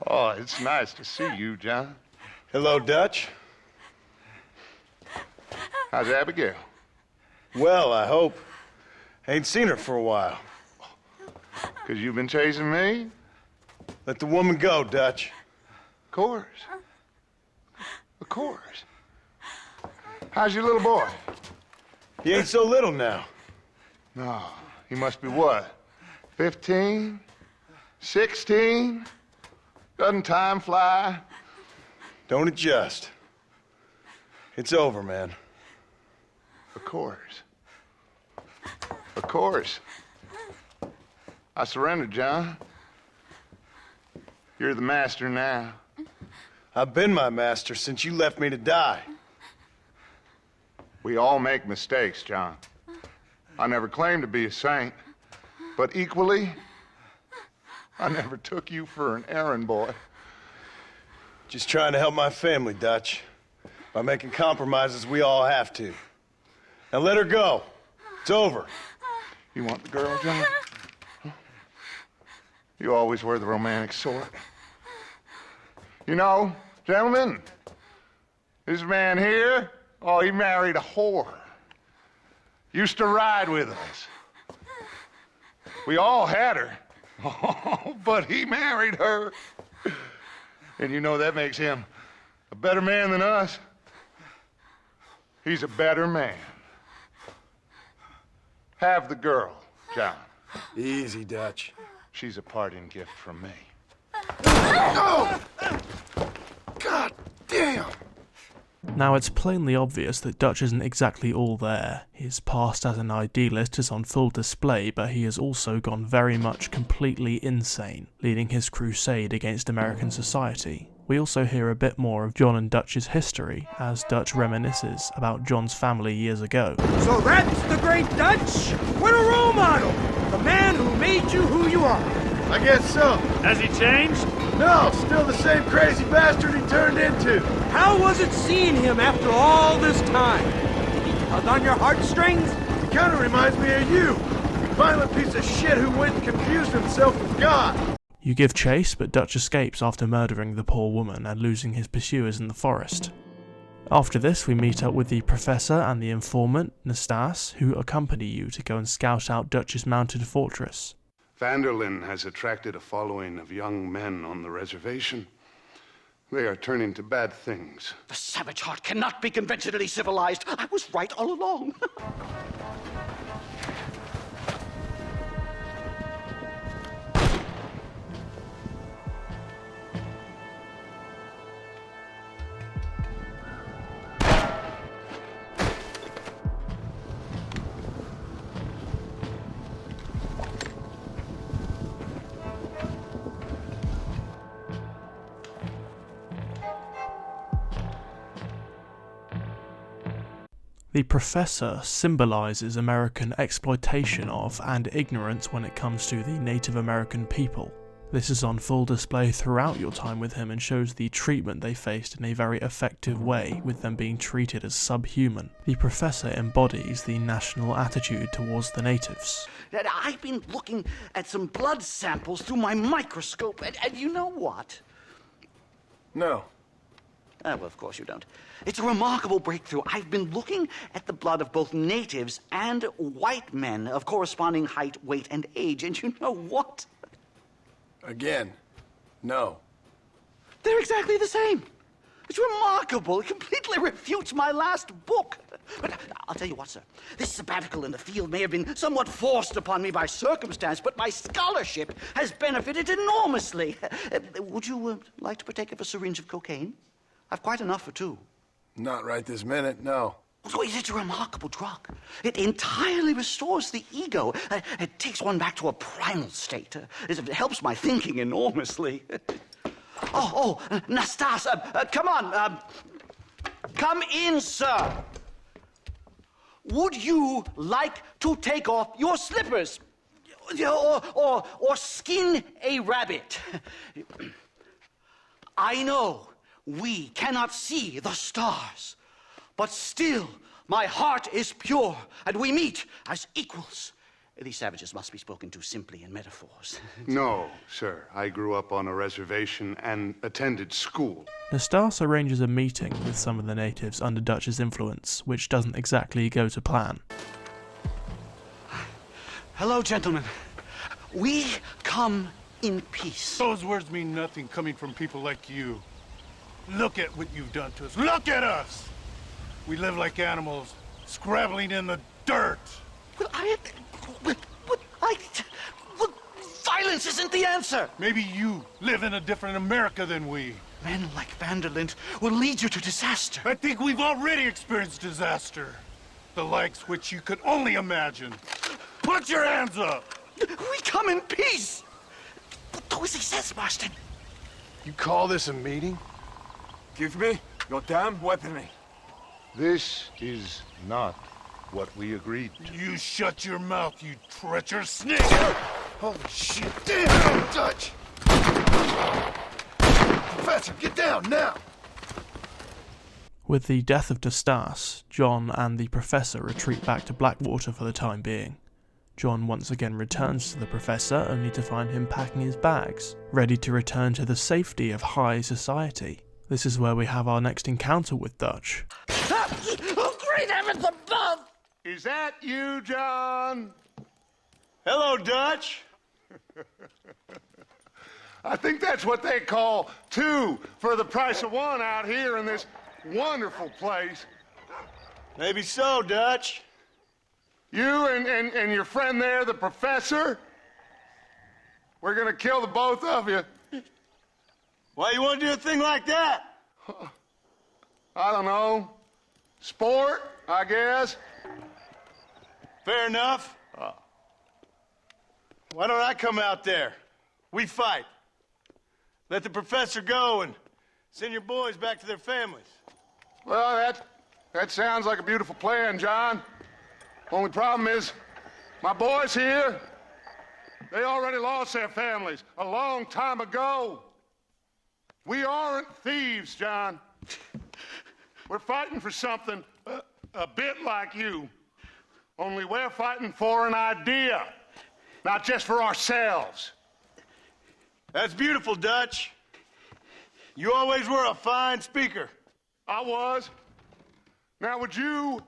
Oh, it's nice to see you, John. Hello, Dutch. How's Abigail? Well, I hope. Ain't seen her for a while. 'Cause you've been chasing me? Let the woman go, Dutch. Of course. Of course. How's your little boy? He ain't so little now. No, he must be what? 15? 16? Doesn't time fly? Don't adjust. It's over, man. Of course. Of course. I surrendered, John. You're the master now. I've been my master since you left me to die. We all make mistakes, John. I never claimed to be a saint, but equally, I never took you for an errand boy. Just trying to help my family, Dutch. By making compromises we all have to. Now let her go. It's over. You want the girl, John? Huh? You always were the romantic sort. You know, gentlemen, this man here, oh, he married a whore. Used to ride with us. We all had her. Oh, but he married her. And you know that makes him a better man than us. He's a better man. Have the girl, John. Easy, Dutch. She's a parting gift from me. Oh! God damn! Now it's plainly obvious that Dutch isn't exactly all there. His past as an idealist is on full display, but he has also gone very much completely insane, leading his crusade against American society. We also hear a bit more of John and Dutch's history as Dutch reminisces about John's family years ago. So that's the great Dutch? What a role model! The man who made you who you are. I guess so. Has he changed? No, still the same crazy bastard he turned into. How was it seeing him after all this time? Did he tug on your heartstrings? He kind of reminds me of you. Violent piece of shit who went and confused himself with God. You give chase, but Dutch escapes after murdering the poor woman and losing his pursuers in the forest. After this, we meet up with the Professor and the informant, Nastas, who accompany you to go and scout out Dutch's mounted fortress. Vanderlyn has attracted a following of young men on the reservation. They are turning to bad things. The savage heart cannot be conventionally civilized. I was right all along. The Professor symbolises American exploitation of and ignorance when it comes to the Native American people. This is on full display throughout your time with him and shows the treatment they faced in a very effective way, with them being treated as subhuman. The Professor embodies the national attitude towards the natives. I've been looking at some blood samples through my microscope, and you know what? No. Oh, well, of course you don't. It's a remarkable breakthrough. I've been looking at the blood of both natives and white men of corresponding height, weight, and age, and you know what? Again, no. They're exactly the same. It's remarkable. It completely refutes my last book. But I'll tell you what, sir. This sabbatical in the field may have been somewhat forced upon me by circumstance, but my scholarship has benefited enormously. Would you like to partake of a syringe of cocaine? I've quite enough for two. Not right this minute, no. So it's a remarkable drug. It entirely restores the ego. It takes one back to a primal state. It helps my thinking enormously. Nastas, come on. Come in, sir. Would you like to take off your slippers? Or skin a rabbit? I know we cannot see the stars, but still my heart is pure, and we meet as equals. These savages must be spoken to simply in metaphors. No, sir. I grew up on a reservation and attended school. Nastas arranges a meeting with some of the natives under Dutch's influence, which doesn't exactly go to plan. Hello, gentlemen. We come in peace. Those words mean nothing coming from people like you. Look at what you've done to us. Look at us! We live like animals, scrabbling in the dirt. Violence isn't the answer. Maybe you live in a different America than we. Men like Vanderlyn will lead you to disaster. I think we've already experienced disaster. The likes which you could only imagine. Put your hands up! We come in peace! Do as he says, Marston. You call this a meeting? Give me your damn weaponry. This is not what we agreed to. You shut your mouth, you treacherous snake! Holy shit! Damn, Dutch! Professor, get down now! With the death of Nastas, John and the Professor retreat back to Blackwater for the time being. John once again returns to the Professor, only to find him packing his bags, ready to return to the safety of high society. This is where we have our next encounter with Dutch. Oh, great heavens above! Is that you, John? Hello, Dutch. I think that's what they call two for the price of one out here in this wonderful place. Maybe so, Dutch. You and your friend there, the Professor, we're gonna kill the both of you. Why you want to do a thing like that? I don't know. Sport, I guess. Fair enough. Why don't I come out there? We fight. Let the Professor go and Send your boys back to their families. Well, that sounds like a beautiful plan, John. Only problem is, my boys here, they already lost their families a long time ago. We aren't thieves, John. We're fighting for something a bit like you. Only we're fighting for an idea, not just for ourselves. That's beautiful, Dutch. You always were a fine speaker. I was. Now, would you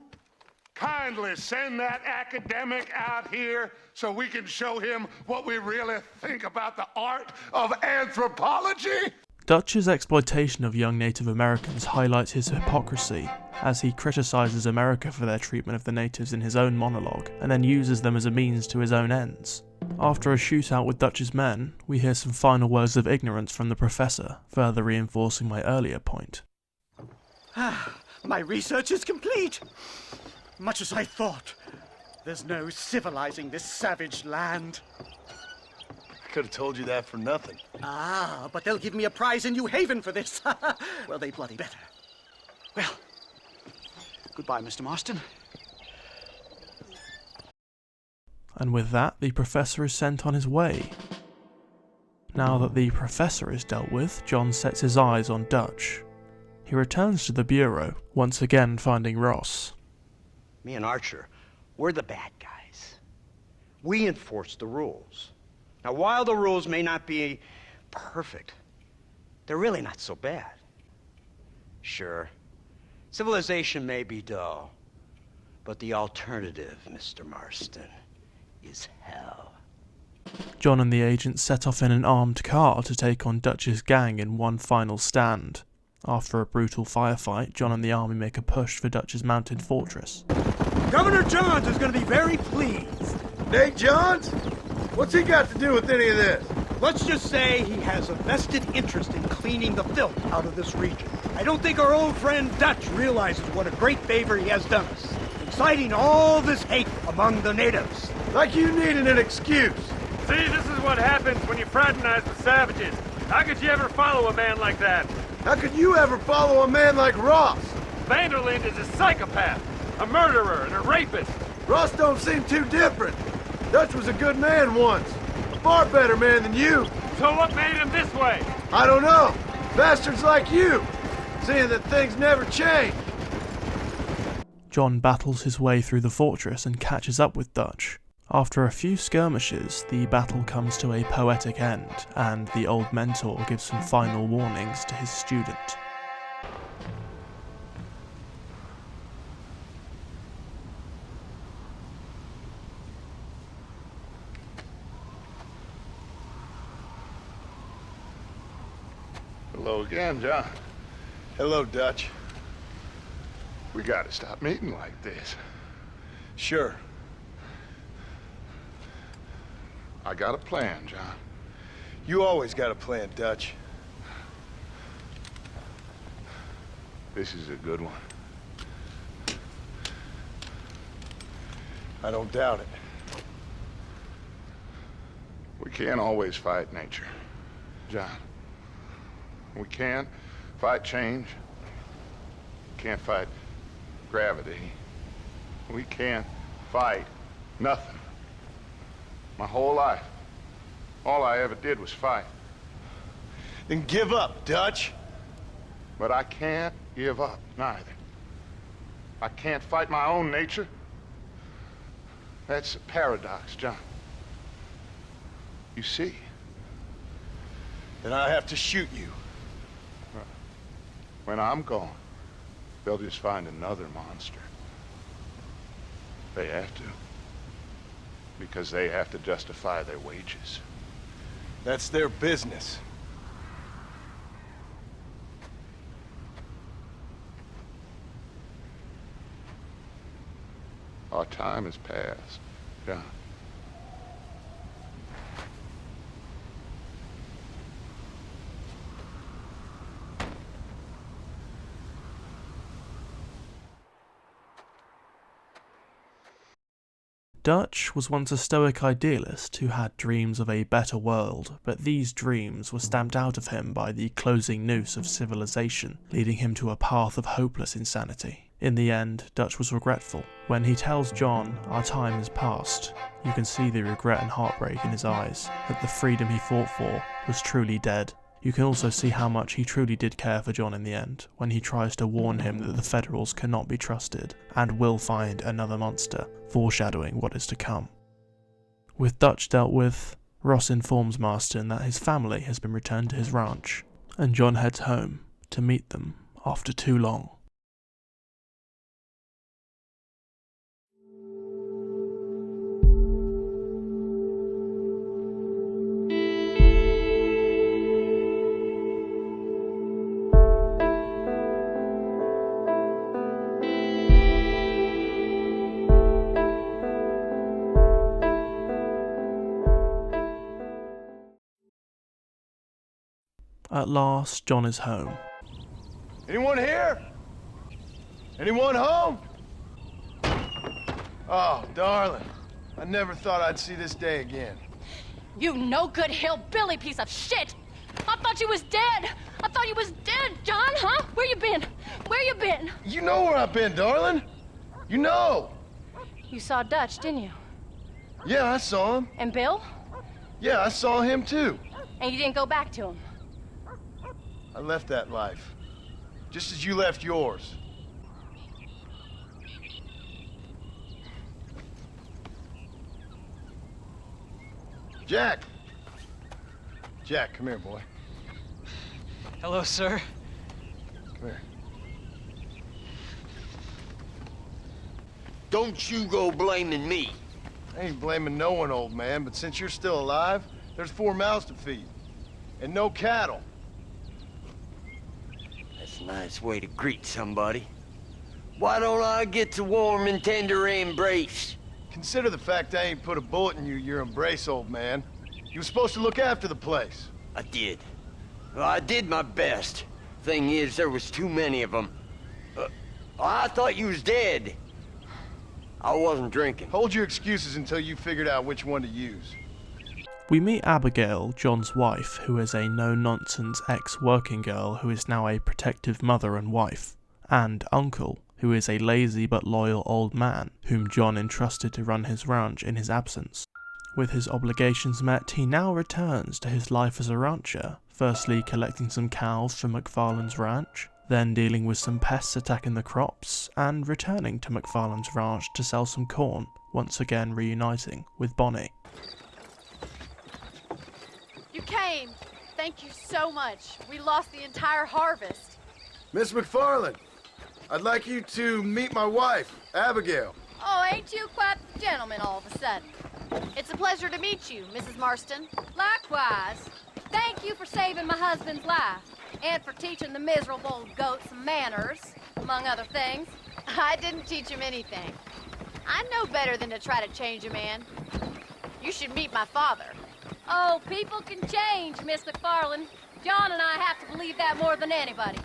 kindly send that academic out here so we can show him what we really think about the art of anthropology? Dutch's exploitation of young Native Americans highlights his hypocrisy, as he criticises America for their treatment of the natives in his own monologue, and then uses them as a means to his own ends. After a shootout with Dutch's men, we hear some final words of ignorance from the professor, further reinforcing my earlier point. My research is complete. Much as I thought. There's no civilizing this savage land. I could have told you that for nothing. Ah, but they'll give me a prize in New Haven for this. Well, they bloody better. Well, goodbye, Mr. Marston. And with that, the professor is sent on his way. Now that the professor is dealt with, John sets his eyes on Dutch. He returns to the bureau, once again finding Ross. Me and Archer, we're the bad guys. We enforce the rules. Now, while the rules may not be perfect, they're really not so bad. Sure, civilization may be dull, but the alternative, Mr. Marston, is hell. John and the agent set off in an armed car to take on Dutch's gang in one final stand. After a brutal firefight, John and the army make a push for Dutch's mounted fortress. Governor Johns is going to be very pleased. Nate Johns? What's he got to do with any of this? Let's just say he has a vested interest in cleaning the filth out of this region. I don't think our old friend Dutch realizes what a great favor he has done us, inciting all this hate among the natives. Like you needed an excuse. See, this is what happens when you fraternize with savages. How could you ever follow a man like that? How could you ever follow a man like Ross? Vanderlinde is a psychopath, a murderer, and a rapist. Ross don't seem too different. Dutch was a good man once. A far better man than you. So what made him this way? I don't know. Bastards like you. Seeing that things never change. John battles his way through the fortress and catches up with Dutch. After a few skirmishes, the battle comes to a poetic end, and the old mentor gives some final warnings to his student. Hello again, John. Hello, Dutch. We gotta stop meeting like this. Sure. I got a plan, John. You always got a plan, Dutch. This is a good one. I don't doubt it. We can't always fight nature, John. We can't fight change. Can't fight gravity. We can't fight nothing. My whole life, all I ever did was fight. Then give up, Dutch. But I can't give up, neither. I can't fight my own nature. That's a paradox, John. You see? Then I have to shoot you. When I'm gone, they'll just find another monster. They have to. Because they have to justify their wages. That's their business. Our time has passed, John. Dutch was once a stoic idealist who had dreams of a better world, but these dreams were stamped out of him by the closing noose of civilization, leading him to a path of hopeless insanity. In the end, Dutch was regretful. When he tells John, "Our time is past," you can see the regret and heartbreak in his eyes, that the freedom he fought for was truly dead. You can also see how much he truly did care for John in the end, when he tries to warn him that the Federals cannot be trusted, and will find another monster, foreshadowing what is to come. With Dutch dealt with, Ross informs Marston that his family has been returned to his ranch, and John heads home to meet them after too long. At last, John is home. Anyone here? Anyone home? Oh, darling. I never thought I'd see this day again. You no-good hillbilly piece of shit! I thought you was dead! I thought you was dead, John, huh? Where you been? Where you been? You know where I've been, darling. You know. You saw Dutch, didn't you? Yeah, I saw him. And Bill? Yeah, I saw him too. And you didn't go back to him? I left that life. Just as you left yours. Jack! Jack, come here, boy. Hello, sir. Come here. Don't you go blaming me. I ain't blaming no one, old man, but since you're still alive, there's 4 mouths to feed. And no cattle. That's a nice way to greet somebody. Why don't I get the warm and tender embrace? Consider the fact I ain't put a bullet in your embrace, old man. You were supposed to look after the place. I did. Well, I did my best. Thing is, there was too many of them. I thought you was dead. I wasn't drinking. Hold your excuses until you figured out which one to use. We meet Abigail, John's wife, who is a no-nonsense ex-working girl who is now a protective mother and wife, and Uncle, who is a lazy but loyal old man, whom John entrusted to run his ranch in his absence. With his obligations met, he now returns to his life as a rancher, firstly collecting some cows from McFarland's ranch, then dealing with some pests attacking the crops, and returning to McFarland's ranch to sell some corn, once again reuniting with Bonnie. You came. Thank you so much. We lost the entire harvest. Miss McFarland, I'd like you to meet my wife, Abigail. Oh, ain't you quite the gentleman all of a sudden? It's a pleasure to meet you, Mrs. Marston. Likewise. Thank you for saving my husband's life, and for teaching the miserable goat some manners, among other things. I didn't teach him anything. I know better than to try to change a man. You should meet my father. Oh, people can change, Miss McFarland. John and I have to believe that more than anybody.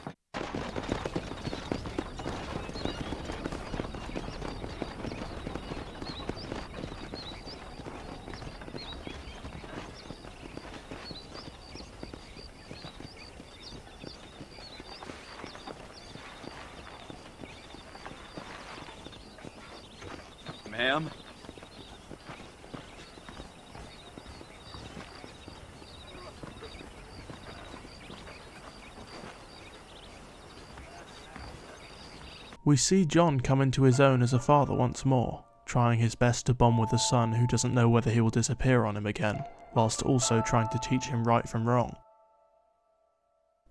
Ma'am? We see John come into his own as a father once more, trying his best to bond with a son who doesn't know whether he will disappear on him again, whilst also trying to teach him right from wrong.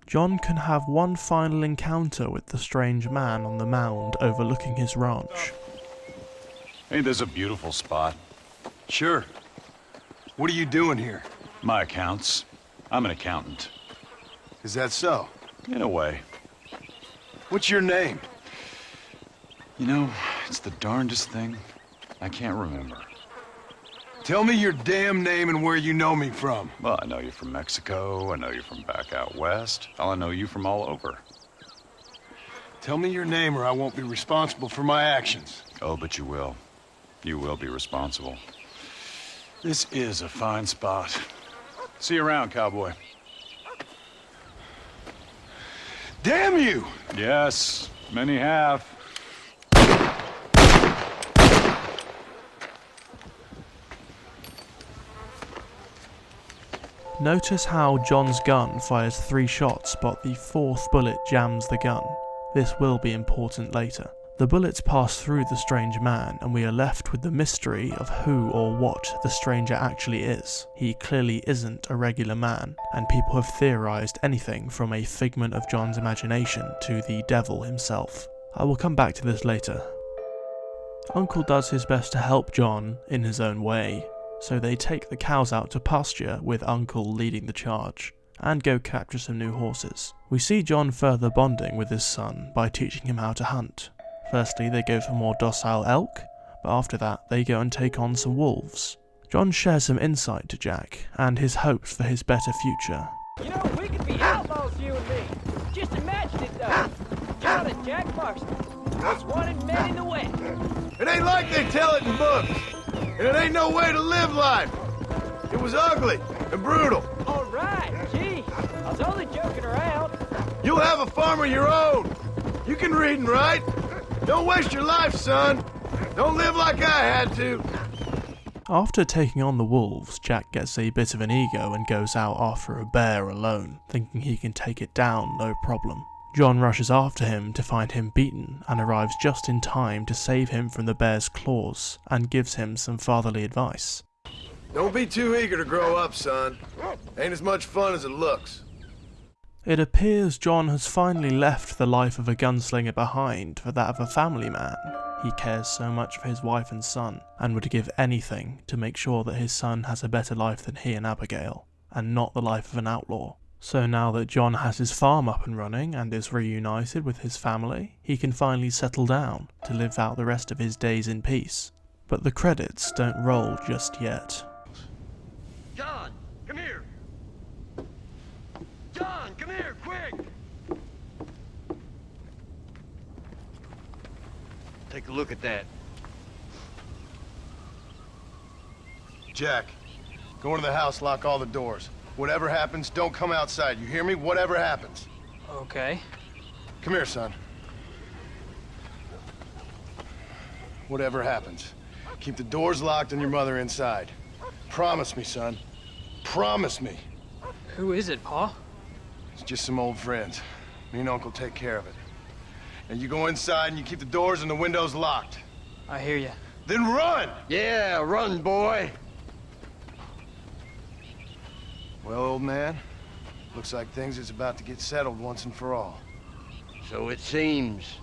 John can have one final encounter with the strange man on the mound overlooking his ranch. Ain't this a beautiful spot? Sure. What are you doing here? My accounts. I'm an accountant. Is that so? In a way. What's your name? You know, it's the darndest thing. I can't remember. Tell me your damn name and where you know me from. Well, I know you from Mexico. I know you from back out west. I know you from all over. Tell me your name or I won't be responsible for my actions. Oh, but you will. You will be responsible. This is a fine spot. See you around, cowboy. Damn you! Yes, many have. Notice how John's gun fires 3 shots, but the 4th bullet jams the gun. This will be important later. The bullets pass through the strange man, and we are left with the mystery of who or what the stranger actually is. He clearly isn't a regular man, and people have theorized anything from a figment of John's imagination to the devil himself. I will come back to this later. Uncle does his best to help John in his own way, so they take the cows out to pasture with Uncle leading the charge, and go capture some new horses. We see John further bonding with his son by teaching him how to hunt. Firstly, they go for more docile elk, but after that they go and take on some wolves. John shares some insight to Jack, and his hopes for his better future. You know, we could be outlaws, you and me. Just imagine it, though. John and Jack Marston, most wanted men in the West. It ain't like they tell it in books, and it ain't no way to live life. It was ugly and brutal. All right, gee, I was only joking around. You'll have a farm of your own. You can read and write. Don't waste your life, son. Don't live like I had to. After taking on the wolves, Jack gets a bit of an ego and goes out after a bear alone, thinking he can take it down no problem. John rushes after him to find him beaten and arrives just in time to save him from the bear's claws and gives him some fatherly advice. Don't be too eager to grow up, son. Ain't as much fun as it looks. It appears John has finally left the life of a gunslinger behind for that of a family man. He cares so much for his wife and son, and would give anything to make sure that his son has a better life than he and Abigail, and not the life of an outlaw. So now that John has his farm up and running and is reunited with his family, he can finally settle down to live out the rest of his days in peace. But the credits don't roll just yet. John, come here! John, come here, quick! Take a look at that. Jack, go into the house, lock all the doors. Whatever happens, don't come outside. You hear me? Whatever happens. Okay. Come here, son. Whatever happens, keep the doors locked and your mother inside. Promise me, son. Promise me. Who is it, Pa? It's just some old friends. Me and Uncle take care of it. And you go inside and you keep the doors and the windows locked. I hear you. Then run! Yeah, run, boy. Well, old man, looks like things is about to get settled once and for all. So it seems.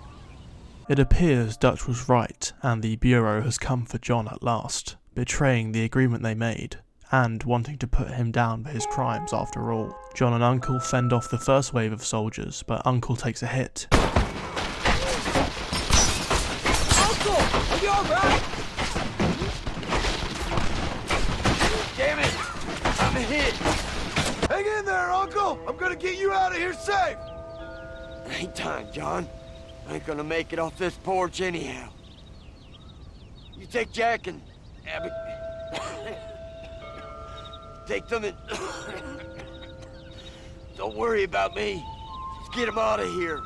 It appears Dutch was right, and the Bureau has come for John at last, betraying the agreement they made, and wanting to put him down for his crimes after all. John and Uncle fend off the first wave of soldiers, but Uncle takes a hit. Uncle, are you alright? Damn it! I'm hit! Hang in there, Uncle! I'm gonna get you out of here safe! Ain't time, John. I ain't gonna make it off this porch anyhow. You take Jack and Abby. Take them and... Don't worry about me. Just get him out of here.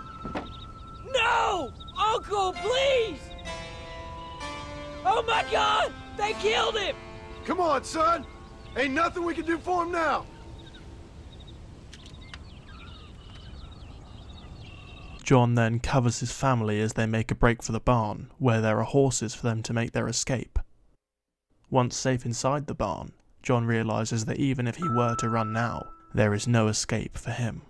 No! Uncle, please! Oh my God! They killed him! Come on, son! Ain't nothing we can do for him now! John then covers his family as they make a break for the barn, where there are horses for them to make their escape. Once safe inside the barn, John realises that even if he were to run now, there is no escape for him.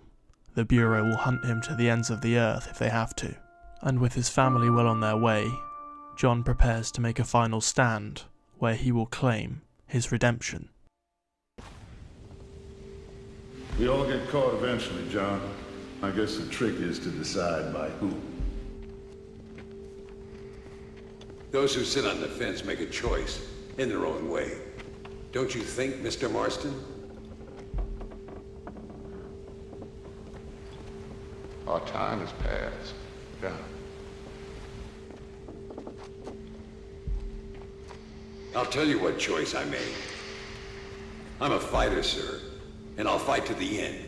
The Bureau will hunt him to the ends of the earth if they have to. And with his family well on their way, John prepares to make a final stand, where he will claim his redemption. We all get caught eventually, John. I guess the trick is to decide by who. Those who sit on the fence make a choice in their own way. Don't you think, Mr. Marston? Our time has passed, John. I'll tell you what choice I made. I'm a fighter, sir, and I'll fight to the end.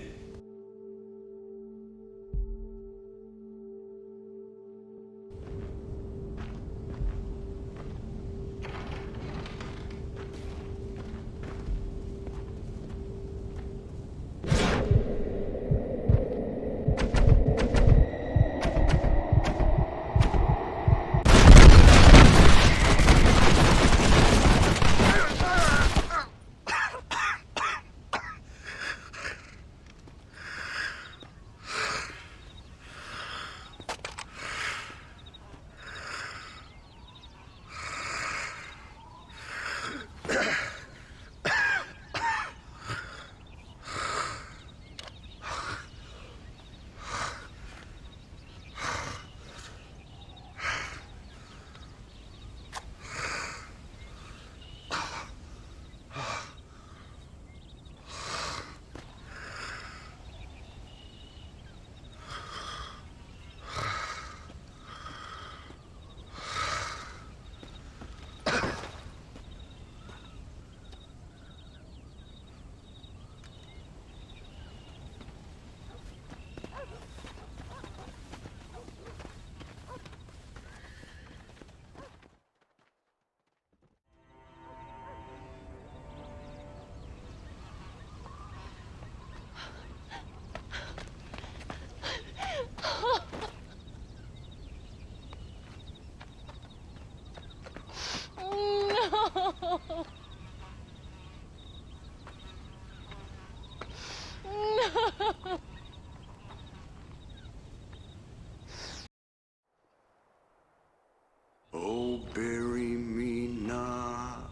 Oh, bury me not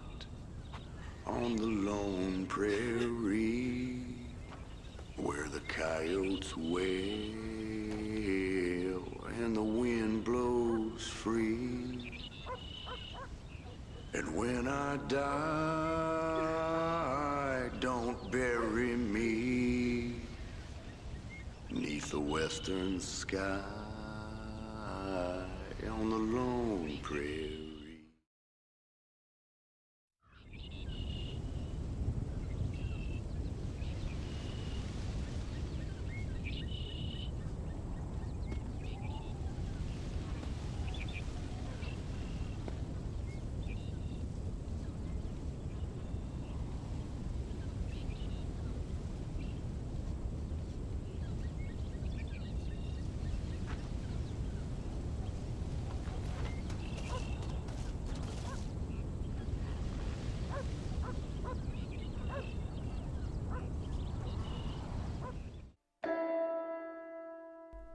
on the lone prairie where the coyotes wail and the wind blows free. And when I die, don't bury me 'neath the western sky on the lone prairie.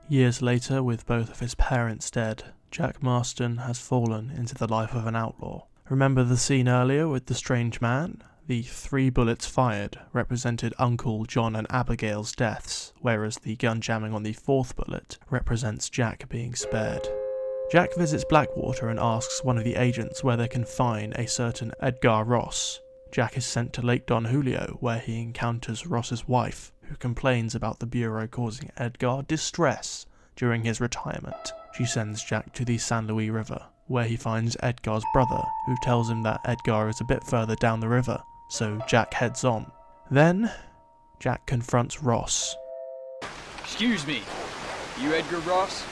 Years later, with both of his parents dead, Jack Marston has fallen into the life of an outlaw. Remember the scene earlier with the strange man? The 3 bullets fired represented Uncle John and Abigail's deaths, whereas the gun jamming on the 4th bullet represents Jack being spared. Jack visits Blackwater and asks one of the agents where they can find a certain Edgar Ross. Jack is sent to Lake Don Julio, where he encounters Ross's wife, who complains about the Bureau causing Edgar distress during his retirement. She sends Jack to the San Luis River, where he finds Edgar's brother, who tells him that Edgar is a bit further down the river, so Jack heads on. Then, Jack confronts Ross. Excuse me, you Edgar Ross?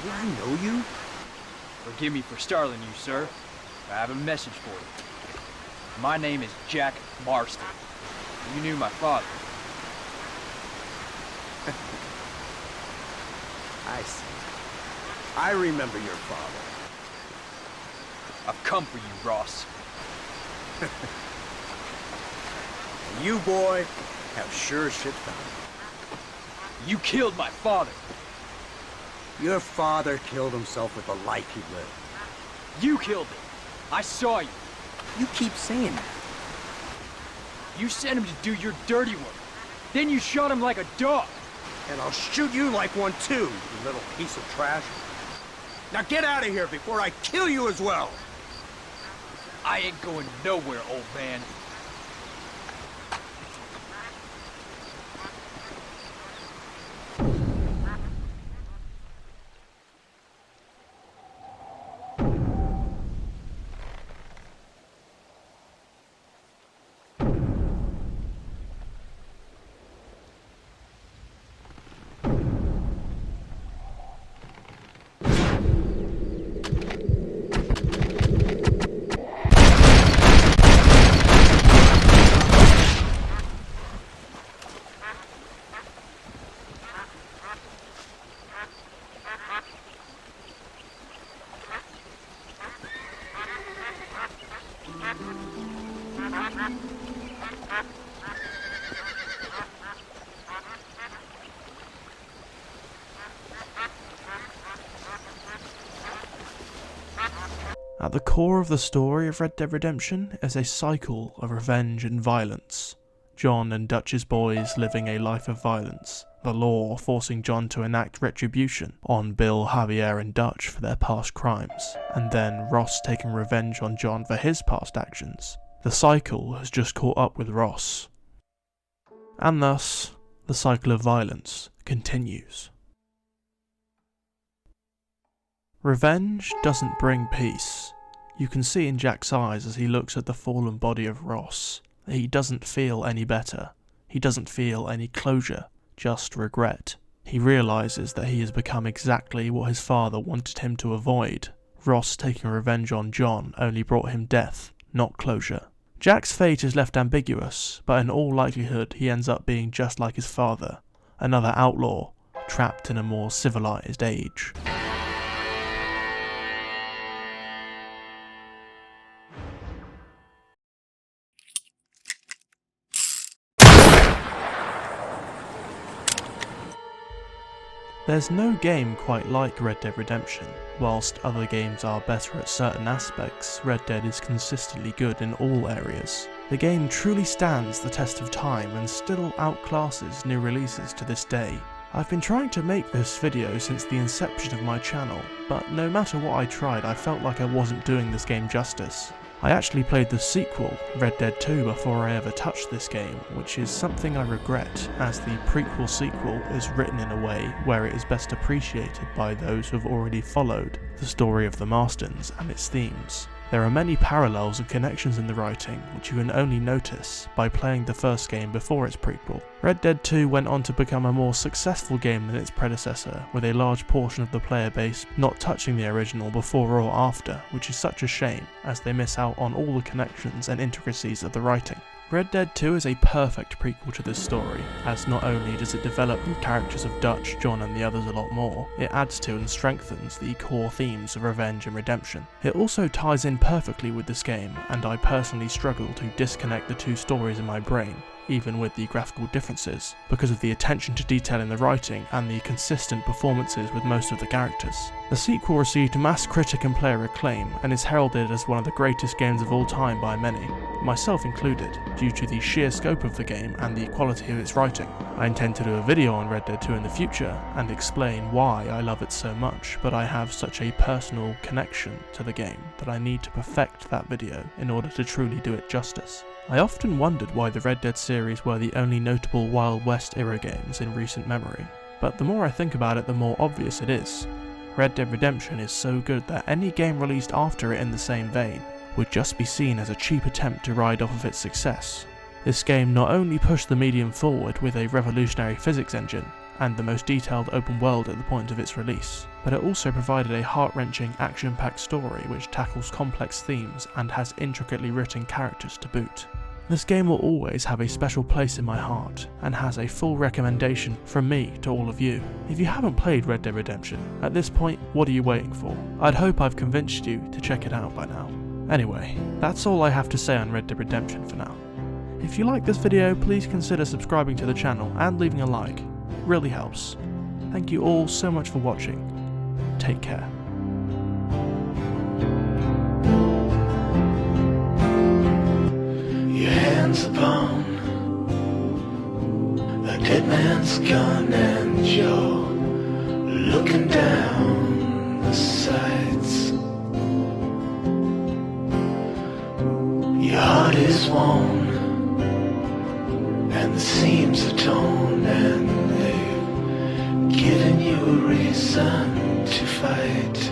Do I know you? Forgive me for startling you, sir. I have a message for you. My name is Jack Marston. You knew my father. I see. I remember your father. I've come for you, Ross. And you, boy, have sure shit done. You killed my father. Your father killed himself with the life he lived. You killed him. I saw you. You keep saying that. You sent him to do your dirty work. Then you shot him like a dog. And I'll shoot you like one too, you little piece of trash. Now get out of here before I kill you as well. I ain't going nowhere, old man. At the core of the story of Red Dead Redemption is a cycle of revenge and violence. John and Dutch's boys living a life of violence, the law forcing John to enact retribution on Bill, Javier and Dutch for their past crimes, and then Ross taking revenge on John for his past actions. The cycle has just caught up with Ross. And thus, the cycle of violence continues. Revenge doesn't bring peace. You can see in Jack's eyes as he looks at the fallen body of Ross. He doesn't feel any better. He doesn't feel any closure, just regret. He realises that he has become exactly what his father wanted him to avoid. Ross taking revenge on John only brought him death, not closure. Jack's fate is left ambiguous, but in all likelihood he ends up being just like his father, another outlaw, trapped in a more civilised age. There's no game quite like Red Dead Redemption. Whilst other games are better at certain aspects, Red Dead is consistently good in all areas. The game truly stands the test of time and still outclasses new releases to this day. I've been trying to make this video since the inception of my channel, but no matter what I tried, I felt like I wasn't doing this game justice. I actually played the sequel, Red Dead 2, before I ever touched this game, which is something I regret, as the prequel sequel is written in a way where it is best appreciated by those who have already followed the story of the Marstons and its themes. There are many parallels and connections in the writing, which you can only notice by playing the first game before its prequel. Red Dead 2 went on to become a more successful game than its predecessor, with a large portion of the player base not touching the original before or after, which is such a shame, as they miss out on all the connections and intricacies of the writing. Red Dead 2 is a perfect prequel to this story, as not only does it develop the characters of Dutch, John and the others a lot more, it adds to and strengthens the core themes of revenge and redemption. It also ties in perfectly with this game, and I personally struggle to disconnect the two stories in my brain, even with the graphical differences, because of the attention to detail in the writing and the consistent performances with most of the characters. The sequel received mass critic and player acclaim, and is heralded as one of the greatest games of all time by many, myself included, due to the sheer scope of the game and the quality of its writing. I intend to do a video on Red Dead 2 in the future, and explain why I love it so much, but I have such a personal connection to the game that I need to perfect that video in order to truly do it justice. I often wondered why the Red Dead series were the only notable Wild West era games in recent memory, but the more I think about it, the more obvious it is. Red Dead Redemption is so good that any game released after it in the same vein would just be seen as a cheap attempt to ride off of its success. This game not only pushed the medium forward with a revolutionary physics engine, and the most detailed open world at the point of its release, but it also provided a heart-wrenching, action-packed story which tackles complex themes and has intricately written characters to boot. This game will always have a special place in my heart, and has a full recommendation from me to all of you. If you haven't played Red Dead Redemption, at this point, what are you waiting for? I'd hope I've convinced you to check it out by now. Anyway, that's all I have to say on Red Dead Redemption for now. If you like this video, please consider subscribing to the channel and leaving a like. It really helps. Thank you all so much for watching. Take care. Your hands upon a dead man's gun, and you're looking down the sights. Your heart is worn, and the seams are torn, and they've given you a reason to fight.